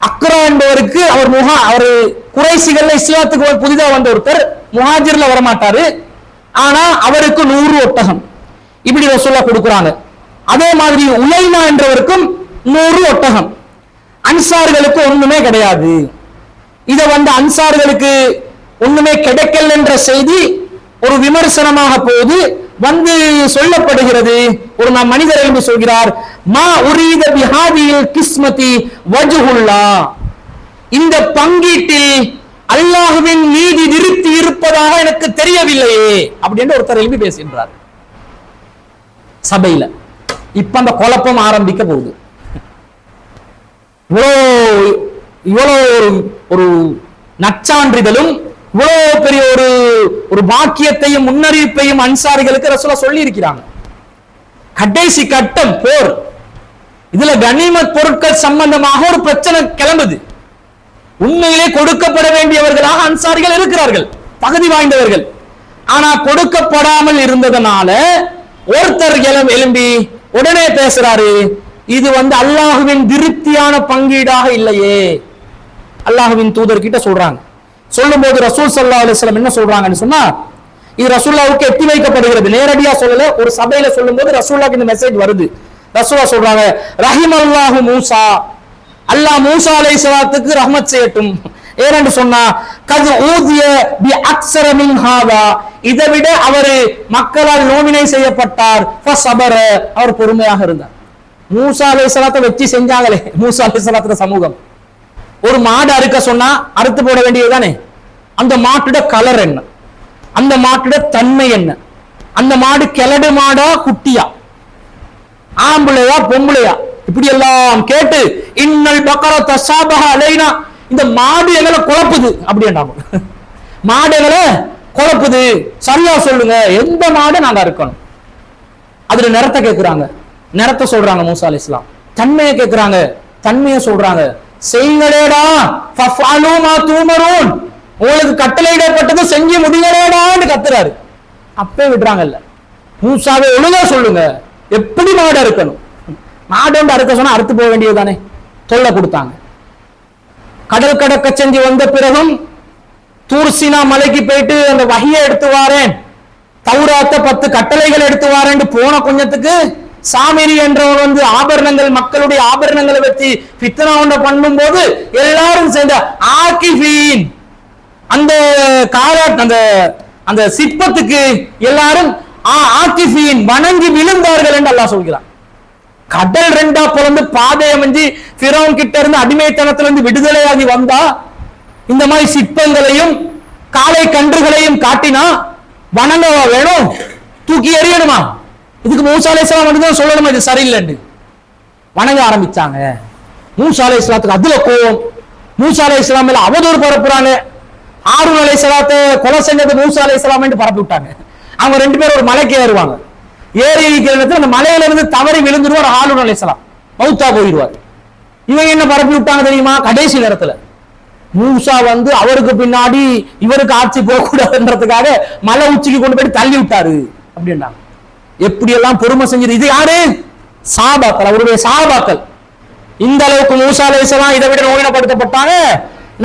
அக்ரா என்பவருக்கு அவர் குறைசிகள்ல இஸ்லாத்துக்கு புதிதா வந்த ஒருத்தர், முஹாஜிர்ல வரமாட்டாரு. ஆனா அவருக்கு 100 ஒட்டகம் இப்படி ரசூலுல்லாஹ் கொடுக்குறாங்க. அதே மாதிரி உலைனா என்றவருக்கும் 100 ஒட்டகம். அன்சார்களுக்கு ஒண்ணுமே கிடையாது. இத வந்து அன்சார்களுக்கு ஒண்ணுமே கிடைக்கல என்ற செய்தி ஒரு விமர்சனமாக போது வந்து சொல்லப்படுகிறது. ஒரு மனிதர் என்று சொல்கிறார், மா உரீத பிஹாதில் கிஸ்மதி வஜ்ஹுல்லாஹ், இந்த பங்கீட்டில் அல்லாஹ்வின் நீதி நிறுத்தி இருப்பதாக எனக்கு தெரியவில்லையே அப்படின்னு ஒருத்தர் எழுப்பி பேசுகின்றார் சபையில. இப்ப அந்த குழப்பம் ஆரம்பிக்க போகுது. இவ்வளோ ஒரு நற்சான்றிதழும் இவ்வளவு பெரிய ஒரு பாக்கியத்தையும் முன்னறிவிப்பையும் அன்சாரிகளுக்கு ரசூலுல்லாஹ் சொல்லி இருக்கிறாங்க. கடைசி கட்டம் போர். இதுல கனிமத் பொருட்கள் சம்பந்தமாக ஒரு பிரச்சனை கிளம்புது. உண்மையிலே கொடுக்கப்பட வேண்டியவர்களாக அன்சாரிகள் இருக்கிறார்கள், தகுதி வாய்ந்தவர்கள். ஆனா கொடுக்கப்படாமல் இருந்ததனால ஒருத்தர் எழும்பி உடனே பேசுறாரு, இது வந்து அல்லாஹ்வின் திருப்தியான பங்கீடாக இல்லையே. அல்லாஹ்வின் தூதர் கிட்ட சொல்றாங்க. சொல்லும் போது ரசூல் ஸல்லல்லாஹு அலைஹி வஸல்லம் என்ன சொல்றாங்கன்னு சொன்னா, இது ரசூலுல்லாஹ்வுக்கு எத்தி வைக்கப்படுகிறது. நேரடியா சொல்லல, ஒரு சபையில சொல்லும் போது ரசூலுல்லாஹ்க்கு இந்த மெசேஜ் வருது. ரசூலுல்லாஹ் சொல்றாங்க, ரஹிமல்லாஹு மூசா, அல்லாஹ் மூசா அலைஹிஸ்ஸலாத்துக்கு ரஹ்மத் செய்யட்டும். ஏனென்று சொன்னா, கது ஊதிய பி அக்ஸர மின் ஹாதா, இதை விட அவர் மக்களால் நோவினை செய்யப்பட்டார். ஃபஸபர, அவர் பொறுமையாக இருந்தார். மூசா அலைஹிஸ்ஸலாத்தை வெற்றி செஞ்சாங்களே மூசா அலைஹிஸ்ஸலாத்துடைய சமூகம். ஒரு மாடு அறுக்க சொன்னா அறுத்து போட வேண்டியதுதானே. அந்த மாட்டோட கலர் என்ன, அந்த மாட்டோட தன்மை என்ன, அந்த மாடு கிளடு மாடா குட்டியா, ஆம்பளையா பொம்பளையா, இப்படி எல்லாம் கேட்டு இன்னல் பக்கர தசாபஹ அலைனா, இந்த மாடு எங்களை குழப்புது அப்படின்றாங்க. மாடு எங்களை குழப்புது, சரியா சொல்லுங்க, எந்த மாடு நாங்க அறுக்கணும். அதுல நிறத்தை கேட்கிறாங்க, நிறத்தை சொல்றாங்க மூசா அலைஹிஸ்ஸலாம். தன்மையை கேட்கிறாங்க, தன்மையை சொல்றாங்க. செய்யுங்களேடா ஃபஃஅலு மா தூமரூன், உங்களுக்கு கட்டளையிடப்பட்டது செஞ்சு முடிங்களேடான்னு கத்துறாரு. அப்பே விடுறாங்கல்ல. மூசாவே ஒழுங்கா சொல்லுங்க, எப்படி மாடு அறுக்கணும். மாடு வந்து அறுக்க சொன்னா அறுத்து போக வேண்டியதுதானே. தொல்லை கொடுத்தாங்க. கடல் கடக்க செஞ்சு வந்த பிறகும் தூர்சினா மலைக்கு போயிட்டு அந்த வஹியை எடுத்து வாரேன், தௌராத்த 10 கட்டளைகள் எடுத்து வாரேன் போன கொஞ்சத்துக்கு சாமிரி என்றவர் வந்து ஆபரணங்கள், மக்களுடைய ஆபரணங்களை வச்சு ஃபித்னா ஒன்றை பண்ணும் போது எல்லாரும் சேர்ந்த ஆகிஃபீன், அந்த அந்த அந்த சிற்பத்துக்கு எல்லாரும் ஆகிஃபீன் வணங்கி விழுந்தார்கள் என்று அல்லாஹ் சொல்கிறார். கடல் 2ஆ பிளந்து பாதையை அமைஞ்சு ஃபிரௌன் கிட்ட இருந்து அடிமைத்தனத்திலிருந்து விடுதலையாகி வந்தா இந்த மாதிரி சிற்பங்களையும் காளை கன்றுகளையும் காட்டினா வணங்கவா வேணும், தூக்கி எறியணுமா? இதுக்கு மூசா அலைஹிஸ்ஸலாம் வந்து தான் சொல்லணுமா இது சரியில்லைன்னு? வணங்க ஆரம்பிச்சாங்க. மூசா அலைஹிஸ்ஸலாத்துக்கு அதுல கோவம். மூசா அலைஹிஸ்ஸலாம் மேல அவதூறு பரப்புறாங்க. ஹாரூன் அலைஹிஸ்ஸலாத்தை கொலை செஞ்சது மூசா அலைஹிஸ்ஸலாம் என்று பரப்பி விட்டாங்க. அவங்க ரெண்டு பேரும் ஒரு மலைக்கு ஏறுவாங்க. ஏறி இருக்கிற இடத்துல அந்த மலையில இருந்து தவறி விழுந்துருவார் ஹாரூன் அலைஹிஸ்ஸலாம், மௌத்தா போயிடுவார். இவங்க என்ன பரப்பி விட்டாங்க தெரியுமா? கடைசி நேரத்துல மூசா அவருக்கு பின்னாடி இவருக்கு ஆட்சி போகக்கூடாதுன்றதுக்காக மலை உச்சிக்கு கொண்டு போய் தள்ளி விட்டாரு அப்படின்னாங்க. எப்படி எல்லாம் பொறுமை செஞ்சது! இது யாரு? சஹாபாக்கள், அவருடைய சஹாபாக்கள். இந்த அளவுக்கு மூசா அலைஹிஸ்ஸலாம் இதை விட நோயினப்படுத்தப்பட்டாங்க.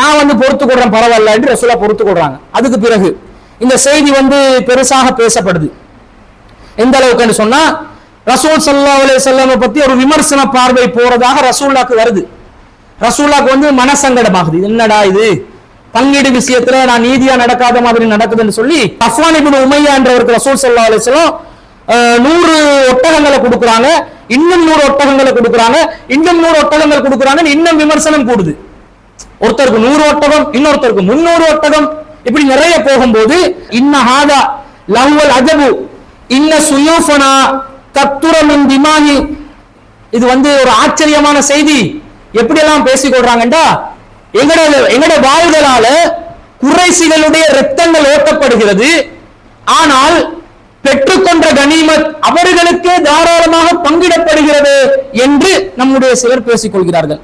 நான் பொறுத்துக் கொள்றேன், பரவாயில்ல என்று ரசூலா பொறுத்துக் கொள்றாங்க. அதுக்கு பிறகு இந்த செய்தி பெருசாக பேசப்படுது. எந்த அளவுக்கு சொன்னா, ரசூல் ஸல்லல்லாஹு அலைஹி வஸல்லம் பத்தி ஒரு விமர்சன பார்வை போறதாக ரசூலுல்லாஹ்க்கு வருது. ரசூலுல்லாஹ்க்கு மனசங்கடமாகுது. என்னடா இது, பங்கீடு விஷயத்துல நான் நீதியா நடக்காத மாதிரி நடக்குதுன்னு சொல்லி சஃப்வான் இப்னு உமையா என்றவருக்கு ரசூல் ஸல்லல்லாஹு அலைஹி வஸல்லம் 100 ஒட்டகங்களை கொடுக்குறாங்க, இன்னும் 100 ஒட்டகங்களை கொடுக்குறாங்க, இன்னும் 100 ஒட்டகங்கள் கொடுக்குறாங்க. இன்னும் விமர்சனம் கூடுது. ஒருத்தருக்கு 100 ஒட்டகம், இன்னொருத்தருக்கு 300 ஒட்டகம், இப்படி நிறைய போகும்போது இன்ன ஹாதா லஹுவல் அஜபு இன்ன சுயூஃபனா தத்துர மின் திமாஹி, இது ஒரு ஆச்சரியமான செய்தி. எப்படி எல்லாம் பேசிக் கொள்றாங்கடா, எங்கட வாள்களால குறைசிகளுடைய ரத்தங்கள் ஓட்டப்படுகிறது, ஆனால் பெற்றுக்கொண்ட கனிமத் அவர்களுக்கே தாராளமாக பங்கிடப்படுகிறது என்று நம்முடைய சிலர் பேசிக் கொள்கிறார்கள்.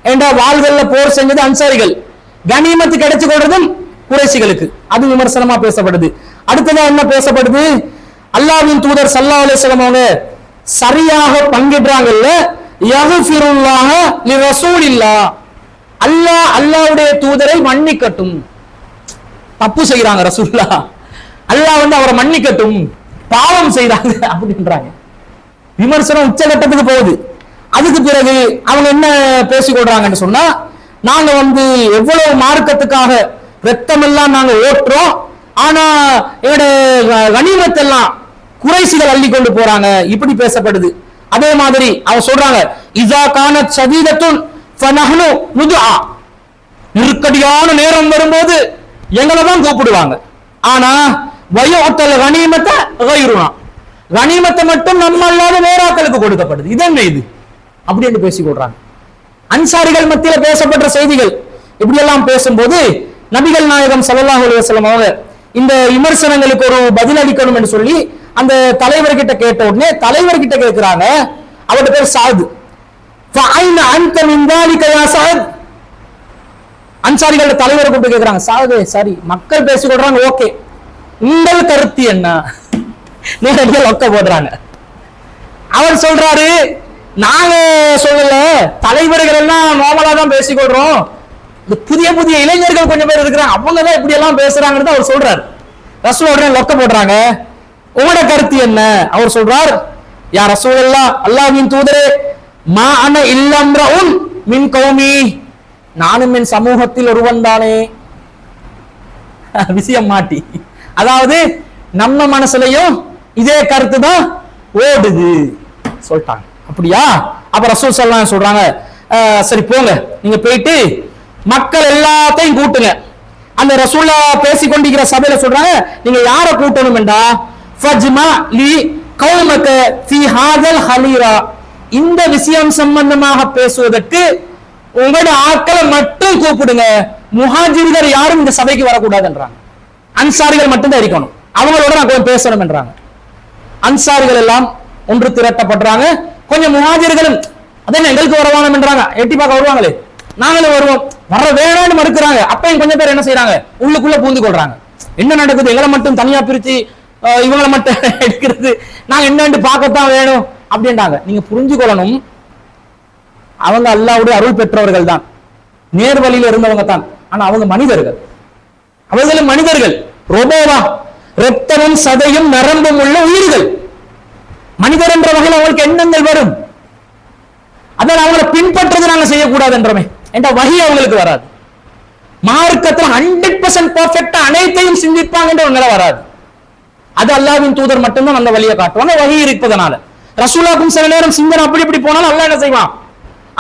ஏண்டா வாள்கள்ல போர் செஞ்சது அன்சாரிகள், கனிமத்து கிடைச்சு கொள்றதும் குறைசிகளுக்கு. அது விமர்சனமா பேசப்படுது. அடுத்ததா என்ன பேசப்படுது? அல்லாஹ்வின் தூதர் ஸல்லல்லாஹு அலைஹி வஸல்லம் அவங்க சரியாக பங்கிடுறாங்கல்ல, யக்ஃபிருல்லாஹ லிரசூலில்லாஹ், அல்லாஹ் அல்லாஹ்வுடைய தூதரை மன்னிக்கட்டும். தப்பு செய்யறாங்க ரசூலுல்லாஹ், அல்லாஹ் அவரை மன்னிக்கட்டும், பாவம் செய்றாங்க அப்படின்றாங்க. விமர்சனம் உச்சகட்டத்துக்கு போகுது. அதுக்கு பிறகு அவங்க என்ன பேசிக்கொள்றாங்கன்னு சொன்னா, நாங்க எவ்வளவு மார்க்கத்துக்காக ரத்தம் எல்லாம் நாங்க ஓட்டுறோம், ஆனா எங்களோட கனிமத்தெல்லாம் குறைசிகள் அள்ளி கொண்டு போறாங்க, இப்படி பேசப்படுது. அதே மாதிரி அவங்க சொல்றாங்க, இஸா கானத் ஷதீதத்துன் ஃபனஹ்னு நுதுஆ, நெருக்கடியான நேரம் வரும்போது எங்களை தான் கூப்பிடுவாங்க, ஆனா வயுத்தல் கனிமத்த கைருனா, கனிமத்தை மட்டும் நம்ம அல்லாத வேறாக்களுக்கு கொடுக்கப்படுது. இது என்ன இது அப்படி என்று பேசிக் கொள்றாங்க. அன்சாரிகள் மத்தியில பேசப்பட்ட செய்திகள் இப்படி எல்லாம் பேசும்போது நபிகள் நாயகம் ஸல்லல்லாஹு அலைஹி வஸல்லம் அவங்க இந்த விமர்சனங்களுக்கு ஒரு பதில் அளிக்கணும் என்று சொல்லி அந்த தலைவர்கிட்ட கேட்ட உடனே தலைவர்கிட்ட கேட்கிறாங்க, அவருடைய பேர் சாத். ஃபஐன அன்த மின் ذلك யா சாத், அன்சாரிகளோட தலைவரை கூப்பிட்டு கேட்கிறாங்க, சாது சரி மக்கள் பேசிக் கொள்றாங்க, ஓகே, உங்கள் கருத்து என்ன? நேரடியா லொக்க போடுறாங்க. அவர் சொல்றாரு, நாங்க சொல்லல, தலைவர்கள் எல்லாம் நார்மலா தான் பேசிக்கொள்றோம், இந்த புதிய புதிய இளைஞர்கள் கொஞ்சம் பேர் இருக்கிறாங்க, அவங்க தான் இப்படி எல்லாம் பேசுறாங்கன்னு அவர் சொல்றாரு. ரசூல் உடனே லொக்க போடுறாங்க, உங்களோட கருத்து என்ன? அவர் சொல்றார், யா ரசூலல்லாஹ், அல்லாஹ்வின் தூதரே, மா அன இல்லம்ரஉன் மின் கௌமி, நானும் என் சமூகத்தில் ஒருவன் தானே. விஷயம் மாட்டி, அதாவது நம்ம மனசுலயும் இதே கருத்து தான் ஓடுது சொல்லிட்டாங்க. அப்படியா? அப்ப ரசூல் ஸல்லல்லாஹு அலைஹி சொல்றாங்க, சரி போங்க, நீங்க போயிட்டு மக்கள் எல்லாத்தையும் கூட்டுங்க. அந்த ரசூல்லா பேசிக்கொண்டிருக்கிற சபையில சொல்றாங்க, நீங்க யாரை கூட்டணும் என்றா, ஃபஜ்மா லி கௌமக ஃபீ ஹாதல் ஹலீரா, இந்த விஷயம் சம்பந்தமாக பேசுவதற்கு உங்களோட ஆட்களை மட்டும் கூப்பிடுங்க, முஹாஜிர்கள் யாரும் இந்த சபைக்கு வரக்கூடாதுன்றாங்க. அன்சாரிகள் மட்டும்தான் இருக்கணும், அவங்களோட நான் கொஞ்சம் பேசணும் என்றாங்க. அன்சாரிகள் எல்லாம் ஒன்று திரட்டப்படுறாங்க. கொஞ்சம் முஹாஜிர்களும் அதே எங்களுக்கு வரவானம் என்றாங்க, எட்டி பார்க்க வருவாங்களே, நாங்களும் வருவோம், வர வேணான்னு மறுக்கிறாங்க. அப்பயும் கொஞ்சம் பேர் என்ன செய்யறாங்க, உள்ளுக்குள்ள பூந்து கொள்றாங்க. என்ன நடக்குது, எங்களை மட்டும் தனியா பிரிச்சு இவங்களை மட்டும் எடுக்கிறது, நாங்க என்னன்னு பார்க்கத்தான் வேணும் அப்படின்றாங்க. நீங்க புரிஞ்சு கொள்ளணும், அவங்க அல்லாஹ்வுடைய அருள் பெற்றவர்கள் தான், நேர் வழியில இருந்தவங்க தான், ஆனா அவங்க மனிதர்கள், அவர்களும் மனிதர்கள், ரோபோவா, ரத்தமும் சதையும் நரம்பும் உள்ள உயிர்கள். மனிதர் என்ற வகையில் அவங்களுக்கு எண்ணங்கள் வரும், அதான் அவங்களை பின்பற்றது நாங்க செய்யக்கூடாது என்றமே என்ற வகை அவங்களுக்கு வராது. மார்க்கத்தில் 100% பெர்ஃபெக்ட்டா அனைத்தையும் சிந்திப்பாங்க என்ற நிலை வராது. அது அல்லாஹ்வின் தூதர் மட்டும்தான் அந்த வழியை காட்டுவாங்க, வகை இருப்பதனால. ரசூலுல்லாஹ்க்கும் சில நேரம் சிந்தனை அப்படி இப்படி போனாலும் அல்லாஹ் என்ன செய்வான்,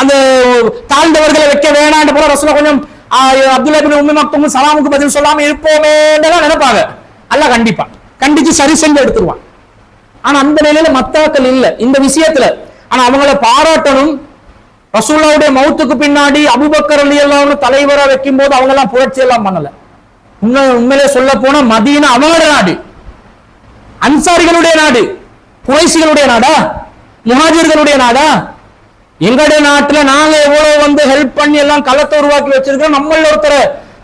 அந்த தாழ்ந்தவர்களை வைக்க வேணாண்டு போல ரசூலுல்லாஹ் கொஞ்சம் அப்துல்லா இப்னு உம்மி மக்தூம் சலாமுக்கு பதில் சொல்லாம இருப்போமே நினைப்பாங்க. அல்லாஹ் கண்டிப்பா கண்டிச்சு சரி செஞ்சு எடுத்துருவான். ஆனா அந்த நிலையில மத்தாக்கள் இல்ல. இந்த விஷயத்துல ஆனா அவங்கள பாராட்டணும். ரசூலுல்லாஹ்வுடைய மௌத்துக்கு பின்னாடி அபூபக்கர் ரலியல்லாஹு அன்ஹு தலைவரா வைக்கும் போது அவங்க எல்லாம் புரட்சி எல்லாம் பண்ணல. உண்மையிலே சொல்ல போனா மதீனா அவங்களுடைய நாடு, அன்சாரிகளுடைய நாடு, குறைஷிகளுடைய நாடா, முஹாஜிர்களுடைய நாடா? எங்களுடைய நாட்டுல நாங்க எவ்வளவு ஹெல்ப் பண்ணி எல்லாம் களத்தை உருவாக்கி வச்சிருக்கோம். நம்மள ஒருத்தரை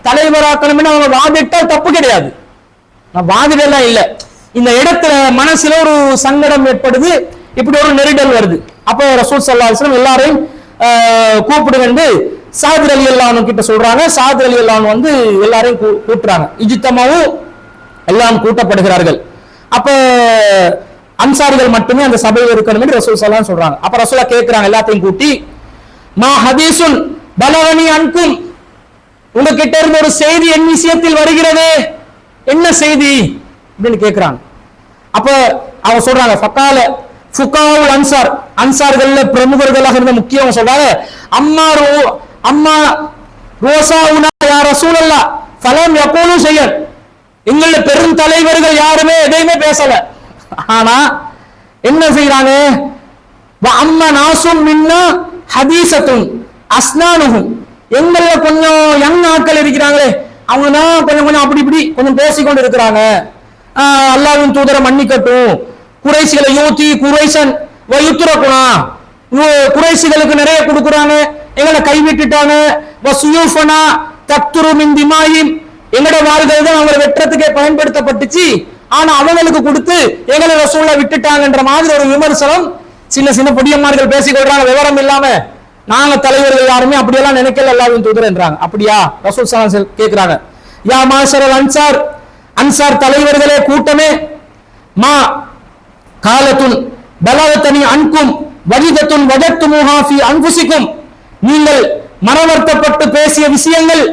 தலைவராக்கணும்னு அவங்க வாதிட்டால் தப்பு கிடையாது. நான் வாதிடலாம் இல்ல. இந்த இடத்துல மனசுல ஒரு சங்கடம் ஏற்படுது, இப்படி ஒரு நெருடல் வருது. அப்ப ரசூல் ஸல்லல்லாஹு அலைஹி வஸல்லம் எல்லாரையும் கூப்பிடுங்க சாத் ரலியல்லாஹு அன்ஹு கிட்ட சொல்றாங்க. சாத் ரலியல்லாஹு அன்ஹு எல்லாரையும் கூப்பிடுறாங்க. இஜ்தமாவும் எல்லாம் கூட்டப்படுகிறார்கள். அப்ப அன்சாரிகள் மட்டுமே அந்த சபையில் இருக்கணும் என்று ரசூல் ஸல்லல்லாஹு அலைஹி வஸல்லம் சொல்றாங்க. அப்ப ரசூலா கேட்கிறாங்க எல்லாத்தையும் கூட்டி, மா ஹதீஸுன் பலகனி அன்கும், உங்ககிட்ட இருந்து ஒரு செய்தி என் விஷயத்தில் வருகிறது, என்ன செய்தி அப்படின்னு கேட்கிறாங்க. அப்ப அவங்க சொல்றாங்க, ஃபகால ஃபுகாவுல் அன்சார், அன்சார்கள்ல பிரமுகர்களாக இருந்த முக்கியம் சொல்றாங்க, அம்மா ரோசாவுனா யா ரசூலல்லாஹ் ஃபலம் யகூலு ஷையன், எங்கள பெரும் தலைவர்கள் யாருமே எதையுமே பேசல. ஆனா என்ன செய்யறாங்க, அம்மா நாசும் மின்னா ஹதீசத்துன் அஸ்னானுஹும், எங்கள கொஞ்சம் யங் ஆட்கள் இருக்கிறாங்களே அவங்க தான் கொஞ்சம் அப்படி இப்படி கொஞ்சம் பேசிக்கொண்டு இருக்கிறாங்க. அல்லாஹ்வின் தூதரை மன்னிக்கட்டும், குறைசிகளை யூத்தி குறைசன் வயுத்துரக்குனா, குறைசிகளுக்கு நிறைய கொடுக்குறாங்க, எங்களை கைவிட்டுட்டாங்க. வசுயூஃபனா தக்துரு மின் திமாயிம், எங்கட வாள்கள் தான் அவங்களை வெற்றத்துக்கே பயன்படுத்தப்பட்டுச்சு, ஆனா அவங்களுக்கு கொடுத்து எங்களை ரசூலுல்லாஹ் விட்டுட்டாங்கன்ற மாதிரி ஒரு விமர்சனம் சின்ன சின்ன பொடியம்மார்கள் பேசிக்கொள்றாங்க. விவரம் இல்லாம நாங்க தலைவர்கள் யாருமே அப்படியெல்லாம் நினைக்கல அல்லாஹ்வின் தூதர் என்றாங்க. அப்படியா? ரசூல் ஸல்லல்லாஹு அலைஹி வஸல்லம் கேக்குறாங்க, யா மாஷரல் அன்சார், அன்சார் தலைவர்களே கூட்டமே, மா காலத்துன் பலவத்தனி அன்கும் வஜிதத்துன் வஜத்துமுஹா ஃபீ அன்ஃபுசிக்கும், நீங்கள் மனவர்த்தப்பட்டு பேசிய விஷயங்கள்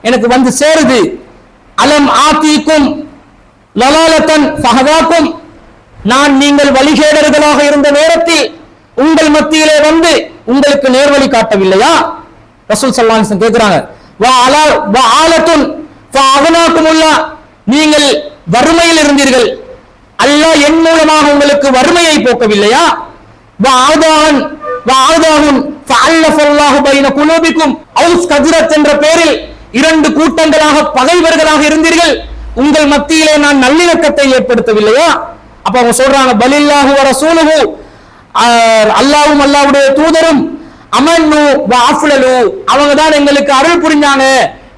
எனக்கு வந்து சேருது. அலம் ஆதீக்கும் லலாலத்தன் ஃபஹதாக்கும், நான் நீங்கள் வழிகேடர்களாக இருந்த நேரத்தில் உங்கள் மத்தியிலே வந்து உங்களுக்கு நேர்வழி காட்டவில்லையா? ரசூல் ஸல்லல்லாஹு அலைஹி வஸல்லம் கேக்குறாங்க, வ ஆலத்துன் ஃபஅக்னாகுமுல்லாஹ், நீங்கள் வறுமையில் இருந்தீர்கள், அல்லாஹ் என் மூலமாக உங்களுக்கு வறுமையை போக்கவில்லையா? வ ஆதாஹுன் ஃபஅல்லஃபல்லாஹு பைன குலூபிக்கும், அவுஸ் கஜ்ரத் என்ற பெயரில் இரண்டு கூட்டங்களாக பகைவர்களாக இருந்தீர்கள், உங்கள் மத்தியிலே நான் நல்லிணக்கத்தை ஏற்படுத்தவில்லையா? அப்ப அவங்க சொல்றாங்க, பலில்லாஹு வ ரசூலுஹு, அல்லாஹ்வும் அல்லாஹ்வுடைய தூதரும் அமன்னு வ அஃலலு, அவங்க தான் எங்களுக்கு அருள் புரிஞ்சாங்க,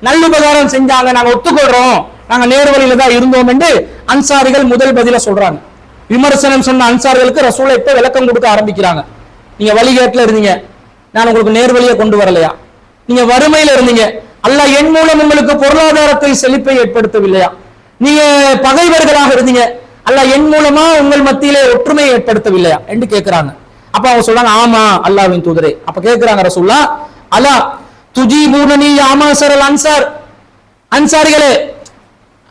நல்லுபகாரம் செஞ்சாங்க, நாங்க ஒத்துக்கொள்றோம், நாங்க நேர்வழியில தான் இருந்தோம் என்று அன்சாரிகள் முதல் பதில சொல்றாங்க. விமர்சனம் சொன்ன அன்சாரிகளுக்கு ரசூலை இப்ப விளக்கம் கொடுக்க ஆரம்பிக்கிறாங்க. நீங்க வழிகேட்டுல இருந்தீங்க, நான் உங்களுக்கு நேர்வழியை கொண்டு வரலையா? நீங்க வறுமையில இருந்தீங்க, அல்லாஹ் என் மூலம் உங்களுக்கு பொருளாதாரத்தில் செழிப்பை ஏற்படுத்தவில்லையா? நீங்க பகைவர்களாக இருந்தீங்க, அல்லாஹ் என் மூலமா உங்கள் மத்தியிலே ஒற்றுமையை ஏற்படுத்தவில்லையா என்று கேட்கிறாங்க. அப்ப அவங்க சொல்றாங்க, ஆமா அல்லாஹ்வின் தூதரே. அப்ப கேட்கிறாங்க ரசூலுல்லாஹ், அலா துஜீபூனனி யா மாஸரல் அன்சார், அன்சாரிகளே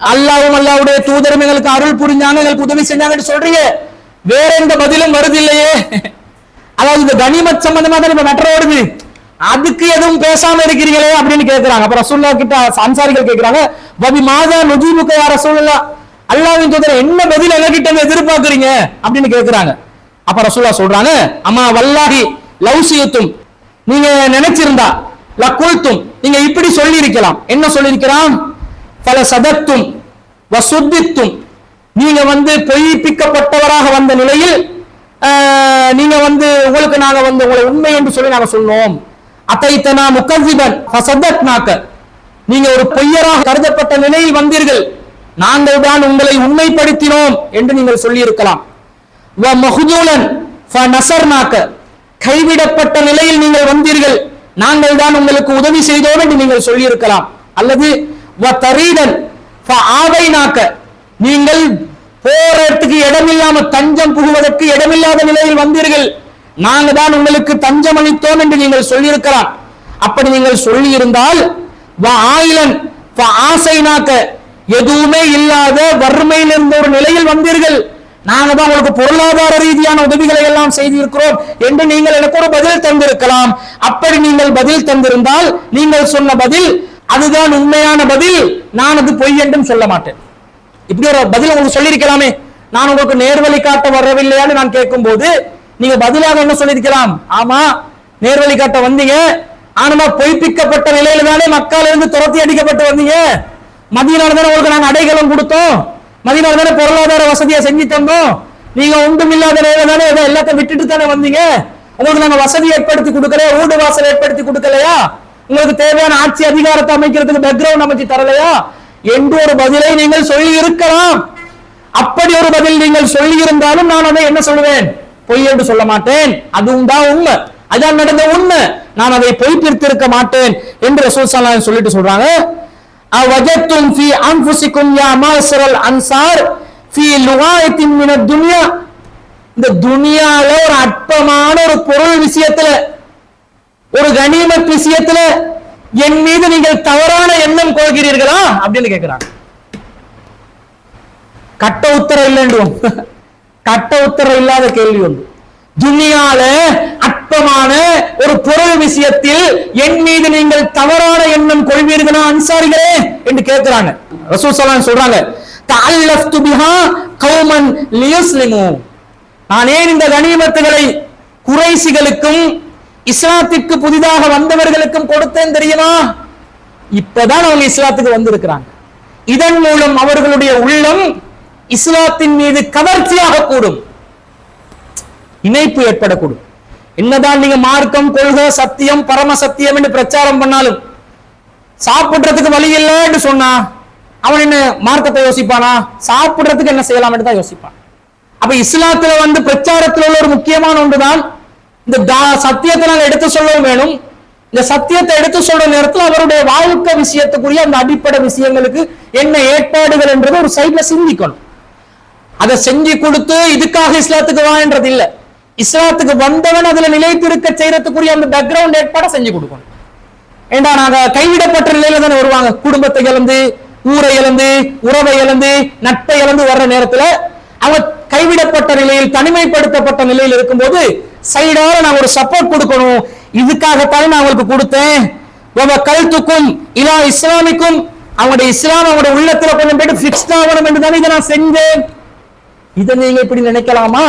அல்லாஹ்வும் அல்லாஹ்வுடைய தூதரும் எங்களுக்கு அருள் புரிஞ்சாங்க, எங்களுக்கு உதவி செஞ்சாங்கன்னு சொல்றீங்க, வேற எந்த பதிலும் வருது இல்லையே? அதாவது இந்த கனிமத் சம்பந்தமா தான் இப்ப மெட்ரோ ஓடுது, அதுக்கு எதுவும் பேசாம இருக்கிறீங்களே அப்படின்னு கேட்கிறாங்க. அப்ப ரசூலுல்லாஹ் கிட்ட அன்சாரிகள் கேட்கிறாங்க, வபி மாதா நுஜீபுக யா ரசூலுல்லாஹ், அல்லாஹ்வின் தூதரே என்ன பதில் எங்ககிட்ட எதிர்பார்க்கறீங்க அப்படின்னு கேட்கிறாங்க. அப்ப ரசூலுல்லாஹ் சொல்றாங்க, அம்மா வல்லாஹி லவ்சியத்தும், நீங்க நினைச்சிருந்தா லகுல்தும், நீங்க இப்படி சொல்லி இருக்கலாம். என்ன சொல்லி இருக்கிறான்? பல சதத்தும் வசுத்தித்தும், நீங்க பொய்ப்பிக்கப்பட்டவராக வந்த நிலையில் நீங்க உங்களுக்கு நாங்க உங்களை உண்மை என்று சொல்லி நாங்க சொன்னோம். அதைத்தனா முகஜிபன் ஃபஸதத்னாக, நீங்க ஒரு பொய்யராக கருதப்பட்ட நிலையில் வந்தீர்கள், நாங்கள் தான் உங்களை உண்மைப்படுத்தினோம் என்று நீங்கள் சொல்லி இருக்கலாம். வ மஹ்ஜூலன் ஃபநஸர்னாக, கைவிடப்பட்ட நிலையில் நீங்கள் வந்தீர்கள், நாங்கள் தான் உங்களுக்கு உதவி செய்தோம் என்று நீங்கள் சொல்லி இருக்கலாம். அல்லது வ தரீதன் ஃபஆவைனாக, நீங்கள் போறதுக்கு இடமில்லாம தஞ்சம் புகுவதற்கு இடமில்லாத நிலையில் வந்தீர்கள், நாங்க தான் உங்களுக்கு தஞ்சம் அளித்தோம் என்று நீங்கள் சொல்லியிருக்கலாம். அப்படி நீங்கள் சொல்லி இருந்தால் வ ஆயிலன் ஃபஆசைனாக, எதுவுமே இல்லாத வறுமையில் இருந்த ஒரு நிலையில் வந்தீர்கள், நாங்க தான் உங்களுக்கு பொருளாதார ரீதியான உதவிகளை எல்லாம் செய்திருக்கிறோம் என்று நீங்கள் எனக்கு ஒரு பதில் தந்திருக்கலாம். அப்படி நீங்கள் பதில் தந்திருந்தால் நீங்கள் சொன்ன பதில் அதுதான் உண்மையான பதில், நான் அது பொய் என்றும் சொல்ல மாட்டேன். இப்படி ஒரு பதில் உங்களுக்கு சொல்லியிருக்கலாமே, நான் உங்களுக்கு நேர்வழி காட்ட வரவில்லையான்னு நான் கேட்கும் போது நீங்க பதிலாக என்ன சொல்லியிருக்கலாம்? ஆமா, நேர்வழி காட்ட வந்தீங்க, ஆனா பொய்ப்பிக்கப்பட்ட நிலையில தானே மக்கள் இருந்து துரத்தி அடிக்கப்பட்டு வந்தீங்க. மதீனால தானே உங்களுக்கு நாங்க அடைக்கலம் கொடுத்தோம், மதீனால தானே பொருளாதார வசதியை செஞ்சு தந்தோம். நீங்க ஒன்றும் இல்லாத நிலையில தானே எல்லாத்தையும் விட்டுட்டு தானே வந்தீங்க. உங்களுக்கு நாங்க வசதி ஏற்படுத்தி கொடுக்கலையா, வீடு வாசல் ஏற்படுத்தி கொடுக்கலையா, உங்களுக்கு தேவையான ஆட்சி அதிகாரத்தை அமைக்கிறதுக்கு பேக்ரவுண்ட் அமைச்சு தரலையா என்று ஒரு பதிலை நீங்கள் சொல்லி இருக்கலாம். அப்படி ஒரு பதில் நீங்கள் சொல்லி இருந்தாலும் நான் அதை என்ன சொல்லுவேன்? பொய் என்று சொல்ல மாட்டேன். அதுவும் தான் உண்மை, அதான் நடந்த உண்மை. நான் அதை பொய்ப்பித்திருக்க மாட்டேன் என்று ரசூல் ஸல்லல்லாஹு அலைஹி வஸல்லம் சொல்லிட்டு சொல்றாங்க. அவஜத்தும் ஃபீ அன்ஃபுசிக்கும் யா மாஸரல் அன்சார் ஃபீ லுகாயத்தின் மினத் துன்யா. இந்த துனியால ஒரு அற்பமான ஒரு பொருள் விஷயத்துல, ஒரு கனிமத் விஷயத்துல என் மீது நீங்கள் தவறான எண்ணம் கொள்கிறீர்களா அப்படின்னு கேட்கிறாங்க. கட்ட உத்தரம் இல்லைன்றோம், கட்ட உத்தரம் இல்லாத கேள்வி ஒன்று. துனியால அற்பமான ஒரு பொருள் விஷயத்தில் என் மீது நீங்கள் தவறான எண்ணம் கொள்வீர்களா அன்சாரிகளே என்று கேட்கிறாங்க. ரசூல் ஸல்லல்லாஹு அலைஹி வஸல்லம் சொல்றாங்க, தஅல்லஃப்து பிஹா கௌமன் லியுஸ்லிமு. நான் ஏன் இந்த கனிமத்துகளை குறைஷிகளுக்கும் இஸ்லாத்திற்கு புதிதாக வந்தவர்களுக்கும் கொடுத்தேன் தெரியுமா? இப்பதான் அவங்க இஸ்லாத்துக்கு வந்திருக்கிறாங்க. இதன் மூலம் அவர்களுடைய உள்ளம் இஸ்லாத்தின் மீது கவர்ச்சியாக கூடும், இணைப்பு ஏற்படக்கூடும். என்னதான் நீங்க மார்க்கம், கொள்கை, சத்தியம், பரம சத்தியம் என்று பிரச்சாரம் பண்ணாலும் சாப்பிடுறதுக்கு வழி இல்லைன்னு சொன்னா அவன் என்ன மார்க்கத்தை யோசிப்பானா? சாப்பிடுறதுக்கு என்ன செய்யலாம் என்று தான் யோசிப்பான். அப்ப இஸ்லாத்துல வந்து பிரச்சாரத்தில் உள்ள ஒரு முக்கியமான ஒன்றுதான் இந்த சத்தியத்தை நாங்க எடுத்து சொல்லவும் வேணும். இந்த சத்தியத்தை எடுத்து சொல்ற நேரத்தில் அவருடைய வாழ்க்கை விஷயத்துக்குரிய அந்த அடிப்படை விஷயங்களுக்கு என்ன ஏற்பாடுகள் என்றது ஒரு சைட்ல சிந்திக்கணும். அதை செஞ்சு கொடுத்து இதுக்காக இஸ்லாத்துக்கு வா என்றது இல்ல, இஸ்லாத்துக்கு வந்தவன் அதுல நிலைத்திருக்க செய்யறதுக்குரிய அந்த பேக்ரவுண்ட் ஏற்பாடை செஞ்சு கொடுக்கணும். ஏண்டா நாங்க கைவிடப்பட்ட நிலையில தானே வருவாங்க. குடும்பத்தை இழந்து, ஊரை இழந்து, உறவை இழந்து, நட்பை இழந்து வர்ற நேரத்துல அவங்க கைவிடப்பட்ட நிலையில், தனிமைப்படுத்தப்பட்ட நிலையில் இருக்கும்போது சைடால நான் ஒரு சப்போர்ட் கொடுக்கணும். இதுக்காகத்தான் நான் அவங்களுக்கு கொடுத்தேன். கல்துக்கும் இலா இஸ்லாமிக்கும், அவங்களுடைய இஸ்லாம் அவங்களுடைய உள்ளத்துல கொஞ்சம் போயிட்டு பிக்ஸ்ட் ஆகணும் என்று தானே இதை நான் செஞ்சேன். இதை நீங்க இப்படி நினைக்கலாமா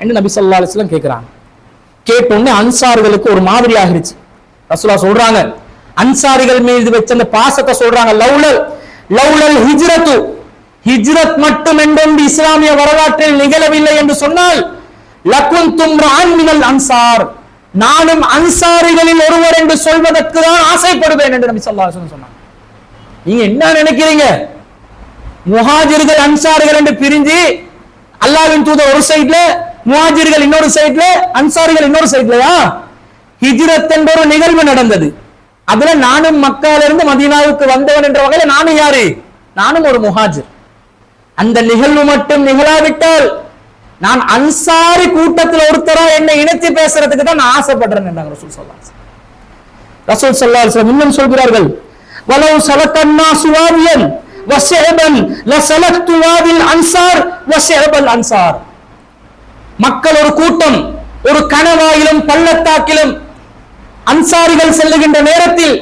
என்று நபி ஸல்லல்லாஹு அலைஹி வஸல்லம் கேட்கிறாங்க. கேட்டோன்னு அன்சார்களுக்கு ஒரு மாதிரி ஆகிருச்சு. ரசூலுல்லாஹ் சொல்றாங்க, அன்சாரிகள் மீது வச்ச அந்த பாசத்தை சொல்றாங்க. லவ்லல் ஹிஜ்ரத்து, ஹிஜ்ரத் மட்டும் என்றொன்று இஸ்லாமிய வரலாற்றில் நிகழவில்லை என்று சொன்னால் லகுந்தும் ரஅன் மினல் அன்சார், நானும் அன்சாரிகளில் ஒருவர் என்று சொல்வதற்கு தான் ஆசைப்படுவேன் என்று நபி ஸல்லல்லாஹு அலைஹி வஸல்லம் சொன்னாங்க. நீங்க என்ன நினைக்கிறீங்க? முஹாஜிர்கள் அன்சாரிகள் என்று பிரிஞ்சு அல்லாஹ்வின் தூதர் ஒரு சைடுல, முஹாஜிர்கள் இன்னொரு சைடுல, அன்சாரிகள் இன்னொரு சைடுலயா? ஹிஜ்ரத் என்ற ஒரு நிகழ்வு நடந்தது. அதுல நானும் மக்கால இருந்து மதீனாவுக்கு வந்தவன் என்ற வகையில நானும் யாரு? நானும் ஒரு முஹாஜிர். அந்த நிகழ்வு மட்டும் நிகழாவிட்டால் நான் அன்சாரி கூட்டத்தில் ஒருத்தரா என்னை இணைத்து பேசுறதுக்கு தான் நான் ஆசைப்படுறேன் என்றாங்க ரசூல் ஸல்லல்லாஹு அலைஹி வஸல்லம். ரசூல் ஸல்லல்லாஹு அலைஹி வஸல்லம் இன்னும் சொல்கிறார்கள், வலவ் சலக்கன்னா சுவாவியன் வஸஹபன் லஸலக்து வாவில் அன்சார் வஸஹபல் அன்சார். மக்கள் ஒரு கூட்டம் ஒரு கணவாயிலும் பள்ளத்தாக்கிலும் அன்சாரிகள் செல்லுகின்ற நேரத்தில்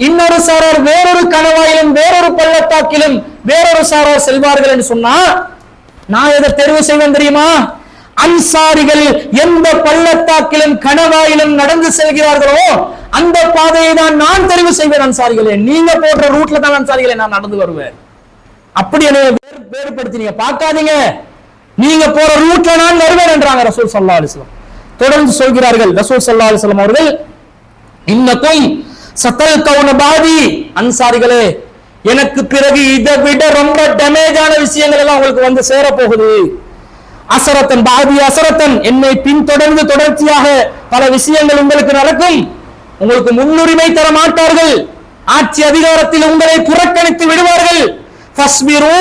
இன்னொரு சாரார் வேறொரு கணவாயிலும் வேறொரு பள்ளத்தாக்கிலும் வேறொரு சாரார் செல்வார்கள் என்று சொன்னா நான் எதை தெரிவு செய்வேன் தெரியுமா? அன்சாரிகள் எந்த பள்ளத்தாக்கிலும் கணவாயிலும் நடந்து செல்கிறார்களோ அந்த பாதையை தான் நான் தெரிவு செய்வேன். அன்சாரிகளே, நீங்க போடுற ரூட்ல தான் அன்சாரிகளே நான் நடந்து வருவேன். அப்படி வேறுபடுத்தி நீங்க பார்க்காதீங்க, நீங்க போற ரூட்ல நான் வருவேன் என்றாங்க ரசூல் ஸல்லல்லாஹு அலைஹி வஸல்லம். தொடர்ந்து சொல்கிறார்கள் ரசூல் ஸல்லல்லாஹு அலைஹி வஸல்லம் அவர்கள், இன்னக்கும் சதல்கவுன பாதி, அன்சாரிகளே எனக்கு பிறகு இதை விட ரொம்ப டேமேஜான விஷயங்கள் எல்லாம் உங்களுக்கு வந்து சேர போகுது. அசரத்தன் பாதி அசரத்தன், என்னை பின்தொடர்ந்து தொடர்ச்சியாக பல விஷயங்கள் உங்களுக்கு நடக்கும். உங்களுக்கு முன்னுரிமை தர மாட்டார்கள், ஆட்சி அதிகாரத்தில் உங்களை புறக்கணித்து விடுவார்கள். ஃபஸ்பிரு,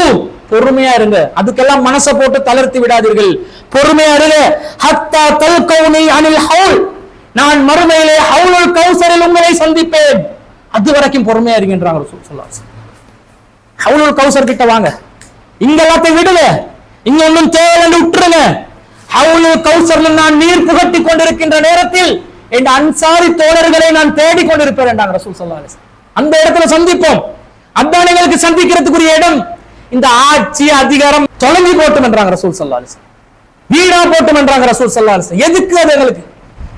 பொறுமையா இருங்க, அதுக்கெல்லாம் மனசை போட்டு தளர்த்தி விடாதீர்கள், பொறுமையா இருங்க. ஹத்தா தல்கவுனி அனில் ஹவுல், நான் மறுமையிலே ஹவுலுல் கௌசரில் உங்களை சந்திப்பேன், அது வரைக்கும் பொறுமையா இருக்கின்றாங்க ரசூல் ஸல்லல்லாஹு அலைஹி வஸல்லம். ஹவுலுல் கௌசர் கிட்ட வாங்க, இங்க எல்லாத்தையும் விடுங்க, இங்க ஒன்றும் தேவையில்லை விட்டுருங்க. ஹவுலுல் கௌசர்ல நான் நீர் புகட்டி கொண்டிருக்கின்ற நேரத்தில் என் அன்சாரி தோழர்களை நான் தேடிக் கொண்டிருப்பேன் என்றாங்க ரசூல் ஸல்லல்லாஹு அலைஹி வஸல்லம். அந்த இடத்துல சந்திப்போம், அதான் எங்களுக்கு சந்திக்கிறதுக்குரிய இடம். இந்த ஆட்சி அதிகாரம் தொடங்கி போட்டும் என்றாங்க ரசூல் ஸல்லல்லாஹு அலைஹி வஸல்லம். வீடா போட்டுமன்றாங்க ரசூல் ஸல்லல்லாஹு அலைஹி வஸல்லம். எதுக்கு அது எங்களுக்கு?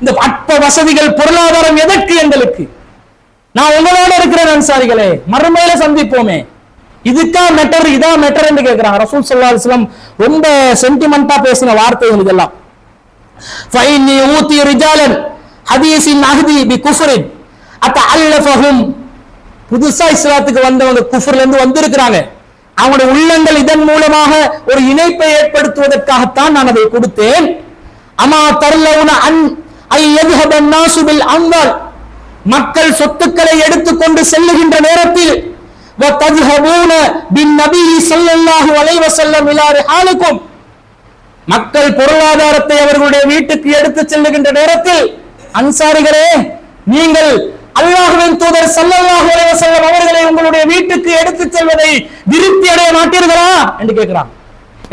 இந்த அற்ப வசதிகள், பொருளாதாரம் எதற்கு எங்களுக்கு? நான் உங்களோட இருக்கிறேன் அன்சாரிகளே, மறுமையில சந்திப்போமே, இதுக்கா மெட்டர், இதா மெட்டர் என்று கேட்கிறாங்க. ரசூல் ஸல்லல்லாஹு அலைஹி வஸல்லம் ரொம்ப சென்டிமெண்டா பேசின வார்த்தைகள் இதெல்லாம். ஃபைன்னி ஊதி ரிஜாலன் ஹதீஸின் அஹ்தி பி குஃப்ரின் அத்தஅல்லஃபஹும். புதுசா இஸ்லாத்துக்கு வந்தவங்க குஃப்ர்ல இருந்து வந்திருக்கிறாங்க, அவங்களுடைய உள்ளங்கள் இதன் மூலமாக ஒரு இணைப்பை ஏற்படுத்துவதற்காகத்தான் நான் அதை கொடுத்தேன். அமா தர்லவுன அன் ஐ யذهب الناس بالاموال. மக்கள் சொத்துக்களை எடுத்துக்கொண்டு செல்லுகின்ற நேரத்தில் وتذهبون بالنبي صلى الله عليه وسلم الى رحالكم. மக்கள் பொருளாதாரத்தை அவர்களுடைய வீட்டுக்கு எடுத்து செல்லுகின்ற நேரத்தில், அன்சாரிகளே நீங்கள் அல்லாஹ்வின் தூதர் ஸல்லல்லாஹு அலைஹி வஸல்லம் அவர்களை உங்களுடைய வீட்டுக்கு எடுத்து செல்வதை திருப்தி அடைய மாட்டீர்களா என்று கேட்கிறான்.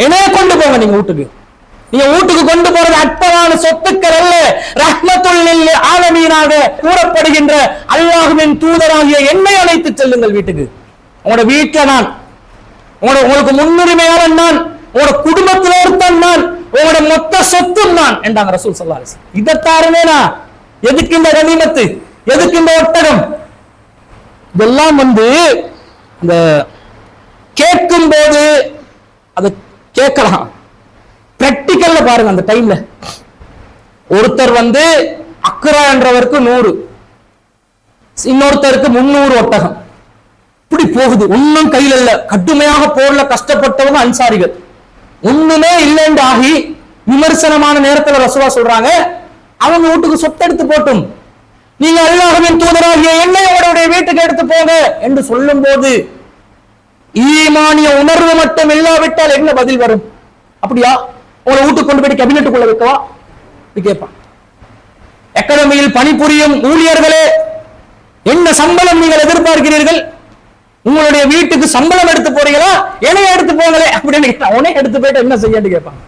என்னைய கொண்டு போங்க, நீங்க வீட்டுக்கு, நீங்க வீட்டுக்கு கொண்டு போறது அற்பமான சொத்துக்கள் அல்ல, ரஹ்மத்துல் லில் ஆலமீனாக கூறப்படுகின்ற அல்லாஹ்வின் தூதராகிய என்னை அழைத்து செல்லுங்கள் வீட்டுக்கு. உங்களோட வீட்டுல நான், உங்களுக்கு முன்னுரிமையாளன் நான், உங்களோட குடும்பத்தில் ஒருத்தன் நான், உங்களோட மொத்த சொத்தும் நான் என்றாங்க ரசூல் ஸல்லல்லாஹு அலைஹி வஸல்லம். இதத்தாருமேனா எதுக்கு இந்த கனிமத்து, எதுக்கு இந்த ஒட்டகம்? இதெல்லாம் இந்த கேட்கும் போது அதை கேட்கலாம், பிராக்டிக்கல்ல பாருங்க. அந்த டைம்ல ஒருத்தர் அக்ரா என்றவருக்கு 100, இன்னொருத்தருக்கு 300 ஒட்டகம், இப்படி போகுது. ஒன்னும் கையில் இல்ல, கடுமையாக போர்ல கஷ்டப்பட்டவங்க அன்சாரிகள். ஒண்ணுமே இல்லைன்னு ஆகி விமர்சனமான நேரத்தில் ரசூலா சொல்றாங்க, அவங்க வீட்டுக்கு சொத்து எடுத்து போட்டும், நீங்க அல்லாஹ்வின் தூதராகிய என்னை அவருடைய வீட்டுக்கு எடுத்து போங்க என்று சொல்லும் போது ஈமானிய உணர்வு மட்டும் இல்லாவிட்டால் என்ன பதில் வரும்? அப்படியா உங்களை வீட்டுக்கு கொண்டு போய் கேபினெட்டுக்குள்ள வைக்கவா கேட்பான். அகாடமியில் பணிபுரியும் ஊழியர்களே, என்ன சம்பளம் நீங்கள் எதிர்பார்க்கிறீர்கள்? உங்களுடைய வீட்டுக்கு சம்பளம் எடுத்து போறீங்களா? என்னைய எடுத்து போங்களே அப்படின்னு கேட்டா, உனே எடுத்து போயிட்டு என்ன செய்யன்னு கேட்பாங்க.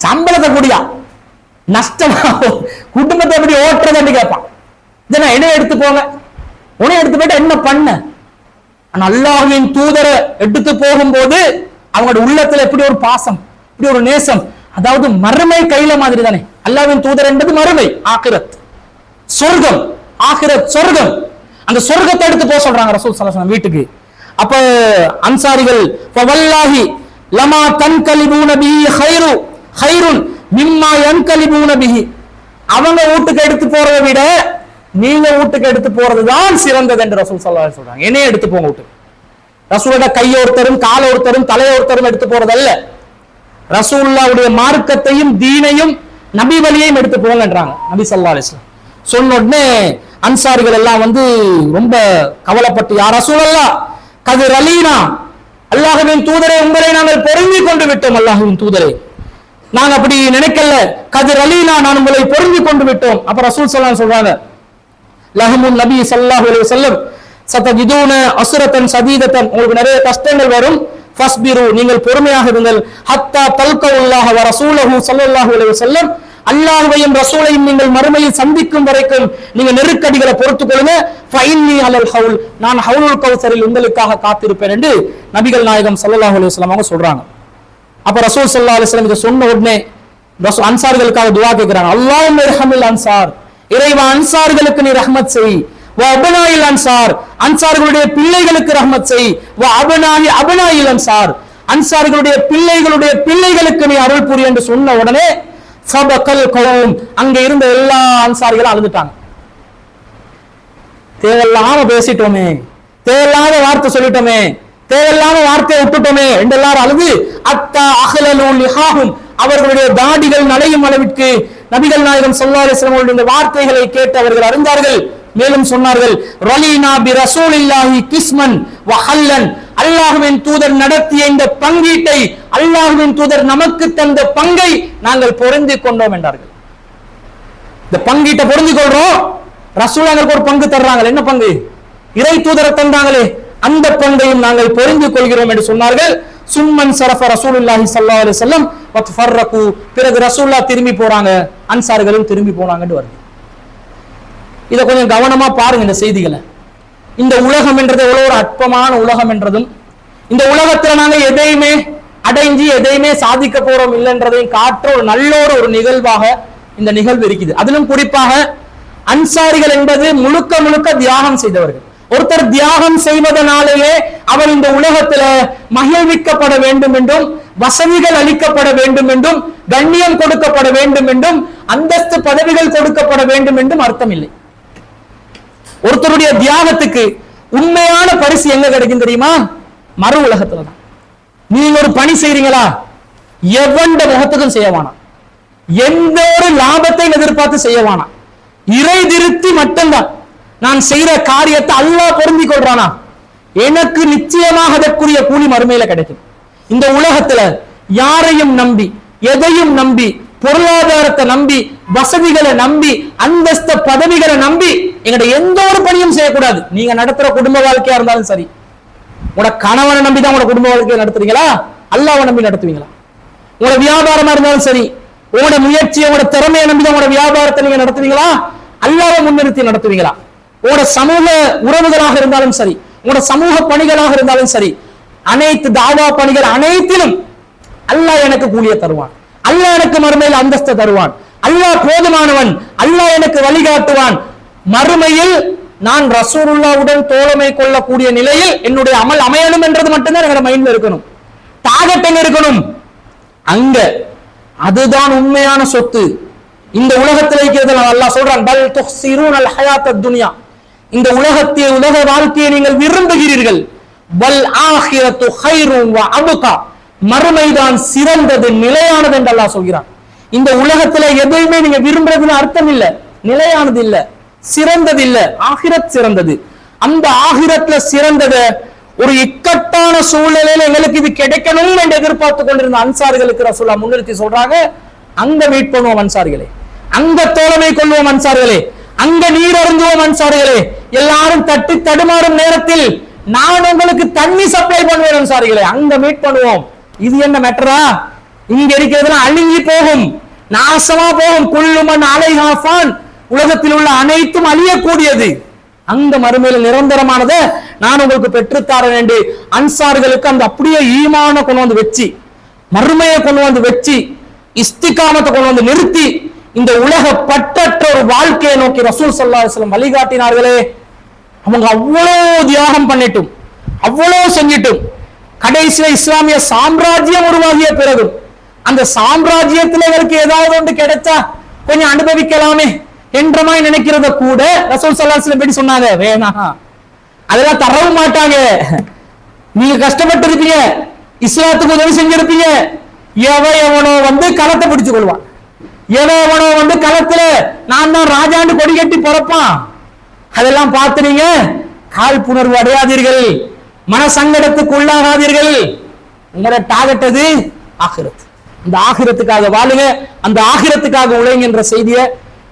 சம்பளத்தை கூடியா நஷ்டமா குடும்பத்தை எப்படி ஓட்டுறதுன்னு கேட்பான். என்னைய எடுத்து போங்க, உனே எடுத்து போயிட்டு என்ன பண்ண? அல்லாஹ்வின் தூதரை எடுத்து போகும்போது அவங்களோட உள்ளத்துல எப்படி ஒரு பாசம், இப்படி ஒரு நேசம், அதாவது மறுமை கையில மாதிரி தானே. அல்லாஹ்வின் தூதர் என்பது மறுமை, ஆகிரத், சொர்க்கம், ஆகிரத் சொர்க்கம். அந்த சொர்க்கத்தை எடுத்து போக சொல்றாங்க ரசூல் ஸல்லல்லாஹு அலைஹி வஸல்லம் வீட்டுக்கு. அப்ப அன்சாரிகள் ஃபவல்லாஹி லமா தன்கலிபூன பிஹி கைருன் மிம்மா யன்கலிபூன பிஹி. அவங்க வீட்டுக்கு எடுத்து போறதை விட நீங்க வீட்டுக்கு எடுத்து போறதுதான் சிறந்தது என்று ரசூல் ஸல்லல்லாஹு அலைஹி வஸல்லம் சொல்றாங்க. என்னைய எடுத்து போங்க வீட்டுக்கு. ரசூலோட கையோர்த்தரும் காலோர்த்தரும் தலையோர்த்தரும் எடுத்து போறதல்ல, ரசூலுல்லாஹ்வுடைய மார்க்கத்தையும் தீனையும் நபி வழியையும் எடுத்து போங்கன்றாங்க நபி ஸல்லல்லாஹு அலைஹி வஸல்லம். சொன்ன உடனே அன்சாரிகள் எல்லாம் ரொம்ப கவலைப்பட்டு, யா ரசூலல்லாஹ் கது ரலீனா, அல்லாஹ்வின் தூதரே உங்களை நாங்கள் பொருந்தி கொண்டு விட்டோம், அல்லாஹ்வின் தூதரே நாங்க அப்படி நினைக்கல, கது ரலீனா நான் உங்களை பொருந்தி கொண்டு விட்டோம். அப்ப ரசூல் ஸல்லல்லாஹு அலைஹி வஸல்லம் சொல்றாங்க, லஹமுன் நபி ஸல்லல்லாஹு அலைஹி வஸல்லம் சதஜிதூன அஸ்ரத்தன் சதீதத்தன், உங்களுக்கு நிறைய கஷ்டங்கள் வரும், ஃபஸ்பிரு நீங்கள் பொறுமையாக இருங்கள், ஹத்தா தல்கவுல்லாஹ வ ரசூலஹு ஸல்லல்லாஹு அலைஹி வஸல்லம், அல்லாஹ்வையும் ரசூலையும் நீங்கள் மறுமையில் சந்திக்கும் வரைக்கும் நீங்க நெருக்கடிகளை பொறுத்துக் கொள்ளுங்க. ஃபைன்னி அலல் ஹவுல், நான் ஹவுலுல் கௌசரில் உங்களுக்காக காத்திருப்பேன் என்று நபிகள் நாயகம் ஸல்லல்லாஹு அலைஹி வஸல்லம் அவங்க சொல்றாங்க. அப்ப ரசூல் ஸல்லல்லாஹு அலைஹி வஸல்லம் இதை சொன்ன உடனே அன்சார்களுக்காக துஆ கேட்கிறாங்க, அல்லாஹும்ம இர்ஹமில் அன்சார், இறைவா அன்சார்களுக்கு நீ ரஹ்மத் செய், வ அபனாயில் அன்சார், அன்சார்களுடைய பிள்ளைகளுக்கு ரஹ்மத் செய், வ அபனாயில் அன்சார், அன்சார்களுடைய பிள்ளைகளுடைய பிள்ளைகளுக்கு நீ அருள் புரி என்று சொன்ன உடனே சபகல் கௌம், அங்க இருந்த எல்லா அன்சாரிகளும் அழுதுட்டாங்க. தேவையில்லாம பேசிட்டோமே, தேவையில்லாத வார்த்தை சொல்லிட்டோமே, தேவையில்லாம வார்த்தையை விட்டுட்டோமே என்று எல்லாரும் அழுது அத்தா அஹ்லலு லிஹாஹும், அவர்களுடைய தாடிகள் நலையும் அளவிற்கு நபிகள் நாயகம் ஸல்லல்லாஹு அலைஹி வஸல்லம் அவர்களுடைய வார்த்தைகளை கேட்டு அவர்கள் அறிந்தார்கள். மேலும் சொன்னார்கள், ரலீனா பி ரசூலில்லாஹி கிஸ்மன் வ ஹல்லன், அல்லாஹ்வின் தூதர் நடத்திய இந்த பங்கீட்டை, அல்லாஹ்வின் தூதர் நமக்கு தந்த பங்கை நாங்கள் பொருந்தி கொண்டோம் என்றார்கள். இந்த பங்கீட்டை பொருந்தி கொள்றோம், ரசூலுல்லாஹ்வுக்கு ஒரு பங்கு தர்றாங்க, என்ன பங்கு? இறை தூதரை தந்தாங்களே அந்த பங்கையும் நாங்கள் பொருந்தி கொள்கிறோம் என்று சொன்னார்கள். சும்மன் சரஃப ரசூலுல்லாஹி ஸல்லல்லாஹு அலைஹி வஸல்லம் வத்ஃபர்ரகு, பிறகு ரசூலுல்லாஹ் திரும்பி போறாங்க, அன்சார்களும் திரும்பி போனாங்கன்னு வருது. இதை கொஞ்சம் கவனமா பாருங்க இந்த செய்திகளை. இந்த உலகம் என்றது எவ்வளவு ஒரு அற்பமான உலகம் என்றதும், இந்த உலகத்துல நாங்க எதையுமே அடைஞ்சு எதையுமே சாதிக்க போறோம் இல்லைன்றதையும் காற்ற ஒரு நல்லோட ஒரு நிகழ்வாக இந்த நிகழ்வு இருக்குது. அதிலும் குறிப்பாக அன்சாரிகள் என்பது முழுக்க முழுக்க தியாகம் செய்தவர்கள். ஒருத்தர் தியாகம் செய்வதனாலேயே அவர் இந்த உலகத்துல மகிழ்விக்கப்பட வேண்டும் என்றும், வசதிகள் அளிக்கப்பட வேண்டும் என்றும், கண்ணியம் கொடுக்கப்பட வேண்டும் என்றும், அந்தஸ்து பதவிகள் கொடுக்கப்பட வேண்டும் என்றும் அர்த்தம் இல்லை. ஒருத்தருடைய தியாகத்துக்கு உண்மையான பரிசு எங்க கிடைக்கும் தெரியுமா? மறு உலகத்துலதான். நீங்க ஒரு பணி செய்றீங்களா, எவண்ட முகத்துக்கும் செய்ய வேணாம், எந்த ஒரு லாபத்தையும் எதிர்பார்த்து செய்ய வேணாம், இறை திருப்தி மட்டும்தான். நான் செய்யற காரியத்தை அல்லாஹ் பொருந்தி கொள்றானா, எனக்கு நிச்சயமாக அதற்குரிய கூலி மறுமையில கிடைக்கும். இந்த உலகத்துல யாரையும் நம்பி, எதையும் நம்பி, பொருளாதாரத்தை நம்பி, வசதிகளை நம்பி, அந்தஸ்த பதவிகளை நம்பி எங்கட எந்த ஒரு பணியும் செய்யக்கூடாது. நீங்க நடத்துற குடும்ப வாழ்க்கையா இருந்தாலும் சரி, உங்களோட கணவனை நம்பி தான் உங்களோட குடும்ப வாழ்க்கையை நடத்துறீங்களா, அல்லாஹ்வை நம்பி நடத்துவீங்களா? உங்களோட வியாபாரமா இருந்தாலும் சரி, உங்களோட முயற்சி, உங்களோட திறமையை நம்பி தான் உங்களோட வியாபாரத்தை நீங்க நடத்துவீங்களா, அல்லாஹ்வை முன்னிறுத்தி நடத்துவீங்களா? உங்களோட சமூக உறவுகளாக இருந்தாலும் சரி, உங்களோட சமூக பணிகளாக இருந்தாலும் சரி, அனைத்து தாவா பணிகள் அனைத்திலும் அல்லாஹ் எனக்கு கூலிய தருவான், அல்லாஹ் எனக்கு மறுமையில் அந்தஸ்தை தருவான், அல்லாஹ் போதுமானவன், அல்லாஹ் எனக்கு வழிகாட்டுவான். மறுமையில் நான் ரசூலுல்லாஹ்வுடன் தோழமை கொள்ளக்கூடிய நிலையில் என்னுடைய அமல் அமையணும் என்றது மட்டும்தான் என்னோட மைண்ட்ல இருக்கணும். டார்கெட் எங்க இருக்கணும்? அங்க. அதுதான் உண்மையான சொத்து. இந்த உலகத்தில் இருக்கிறது அல்லாஹ் சொல்றான், பல் துஹ்சிரூனல் ஹயாத்தத் துன்யா, இந்த உலக வாழ்க்கையை நீங்கள் விரும்புகிறீர்கள், பல் ஆகிரத்து கைரும் வ அபுகா, மறுமைதான் சிறந்தது, நிலையானது என்று அல்லாஹ் சொல்கிறான். இந்த உலகத்துல எதையுமே நீங்க விரும்புறதுன்னு அர்த்தம் இல்ல, நிலையானது இல்ல, சிறந்தது இல்ல, ஆகிரத் சிறந்தது. அந்த ஆகிரத்ல சிறந்தது ஒரு இக்கட்டான சூழ்நிலையில எங்களுக்கு இது கிடைக்கணும் என்று எதிர்பார்த்து கொண்டிருந்த அன்சாரிகளுக்கு ரசூலுல்லாஹ் முன்னிறுத்தி சொல்றாங்க, அங்க மீட் பண்ணுவோம் அன்சாரிகளே, அங்க தோழமை கொள்வோம் அன்சாரிகளே, அங்க நீர் அருந்துவோம் அன்சாரிகளே, எல்லாரும் தட்டி தடுமாறும் நேரத்தில் நான் உங்களுக்கு தண்ணி சப்ளை பண்ணுவேன் அன்சாரிகளே, அங்க மீட் பண்ணுவோம். இது என்ன மேட்டரா? இங்க இருக்கிறதுனா அழிஞ்சி போகும், நாசமா போகும். குல்லுமன் அலைஹா ஃபான், உலகத்தில் உள்ள அனைத்தும் அழியக்கூடியது. அந்த மறுமையில நிரந்தரமானதை நான் உங்களுக்கு பெற்றுத்தாரேன் என்று அன்சார்களுக்கு அந்த அப்படியே ஈமான கொண்டு வந்து வச்சு, மறுமையை கொண்டு வந்து வச்சு, இஸ்திகாமத்தை கொண்டு வந்து நிறுத்தி, இந்த உலக பற்றற்ற ஒரு வாழ்க்கையை நோக்கி ரசூல் ஸல்லல்லாஹு அலைஹி வஸல்லம் வழிகாட்டினார்களே. அவங்க அவ்வளவு தியாகம் பண்ணிட்டும், அவ்வளவு செஞ்சிட்டும், கடைசியில இஸ்லாமிய சாம்ராஜ்யம் உருவாகிய பிறகு அந்த சாம்ராஜ்யத்தில் இவருக்கு ஏதாவது ஒன்று கிடைச்சா கொஞ்சம் அனுபவிக்கலாமே என்றமாய் நினைக்கிறத கூட ரசூல் ஸல்லல்லாஹு அலைஹி வஸல்லம் எப்படி சொன்னாங்க? வேணாம், அதெல்லாம் தரவும் மாட்டாங்க. நீங்க கஷ்டப்பட்டு இருப்பீங்க, இஸ்லாத்துக்கு உதவி செஞ்சிருப்பீங்க, எவனோ வந்து களத்தை பிடிச்சு கொள்வான், எவனோ வந்து களத்துல நான் தான் ராஜாண்டு கொடி கட்டி பிறப்பான். அதெல்லாம் பார்த்து நீங்க காழ்ப்புணர்வு அடையாதீர்கள், மனசங்கடத்துக்கு உள்ளாகாதீர்கள். உங்களோட டார்கெட் அது ஆகிரத். அந்த ஆகிரத்துக்காக வாழுங்க, அந்த ஆகிரத்துக்காக உழைங்க என்ற செய்தியை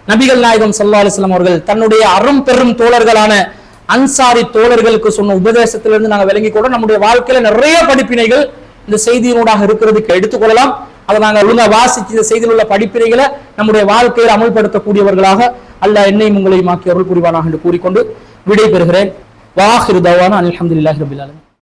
நபிகள் நாயகம் ஸல்லல்லாஹு அலைஹி வஸல்லம் அவர்கள் தன்னுடைய அரும் பெரும் தோழர்களான அன்சாரி தோழர்களுக்கு சொன்ன உபதேசத்திலிருந்து நாங்கள் விளங்கி கூட நம்முடைய வாழ்க்கையில நிறைய படிப்பினைகள் இந்த செய்தியினூடாக இருக்கிறதுக்கு எடுத்துக்கொள்ளலாம். அதை நாங்கள் ஒழுங்கா வாசிச்சு இந்த செய்தியில் உள்ள படிப்பினைகளை நம்முடைய வாழ்க்கையில் அமல்படுத்தக்கூடியவர்களாக அல்லாஹ் என்னையும் உங்களையும் ஆக்கி அருள் புரிவானாக என்று கூறிக்கொண்டு விடை பெறுகிறேன். வாஹிரு தவானா அல்ஹம்துலில்லாஹி ரப்பில் ஆலமீன்.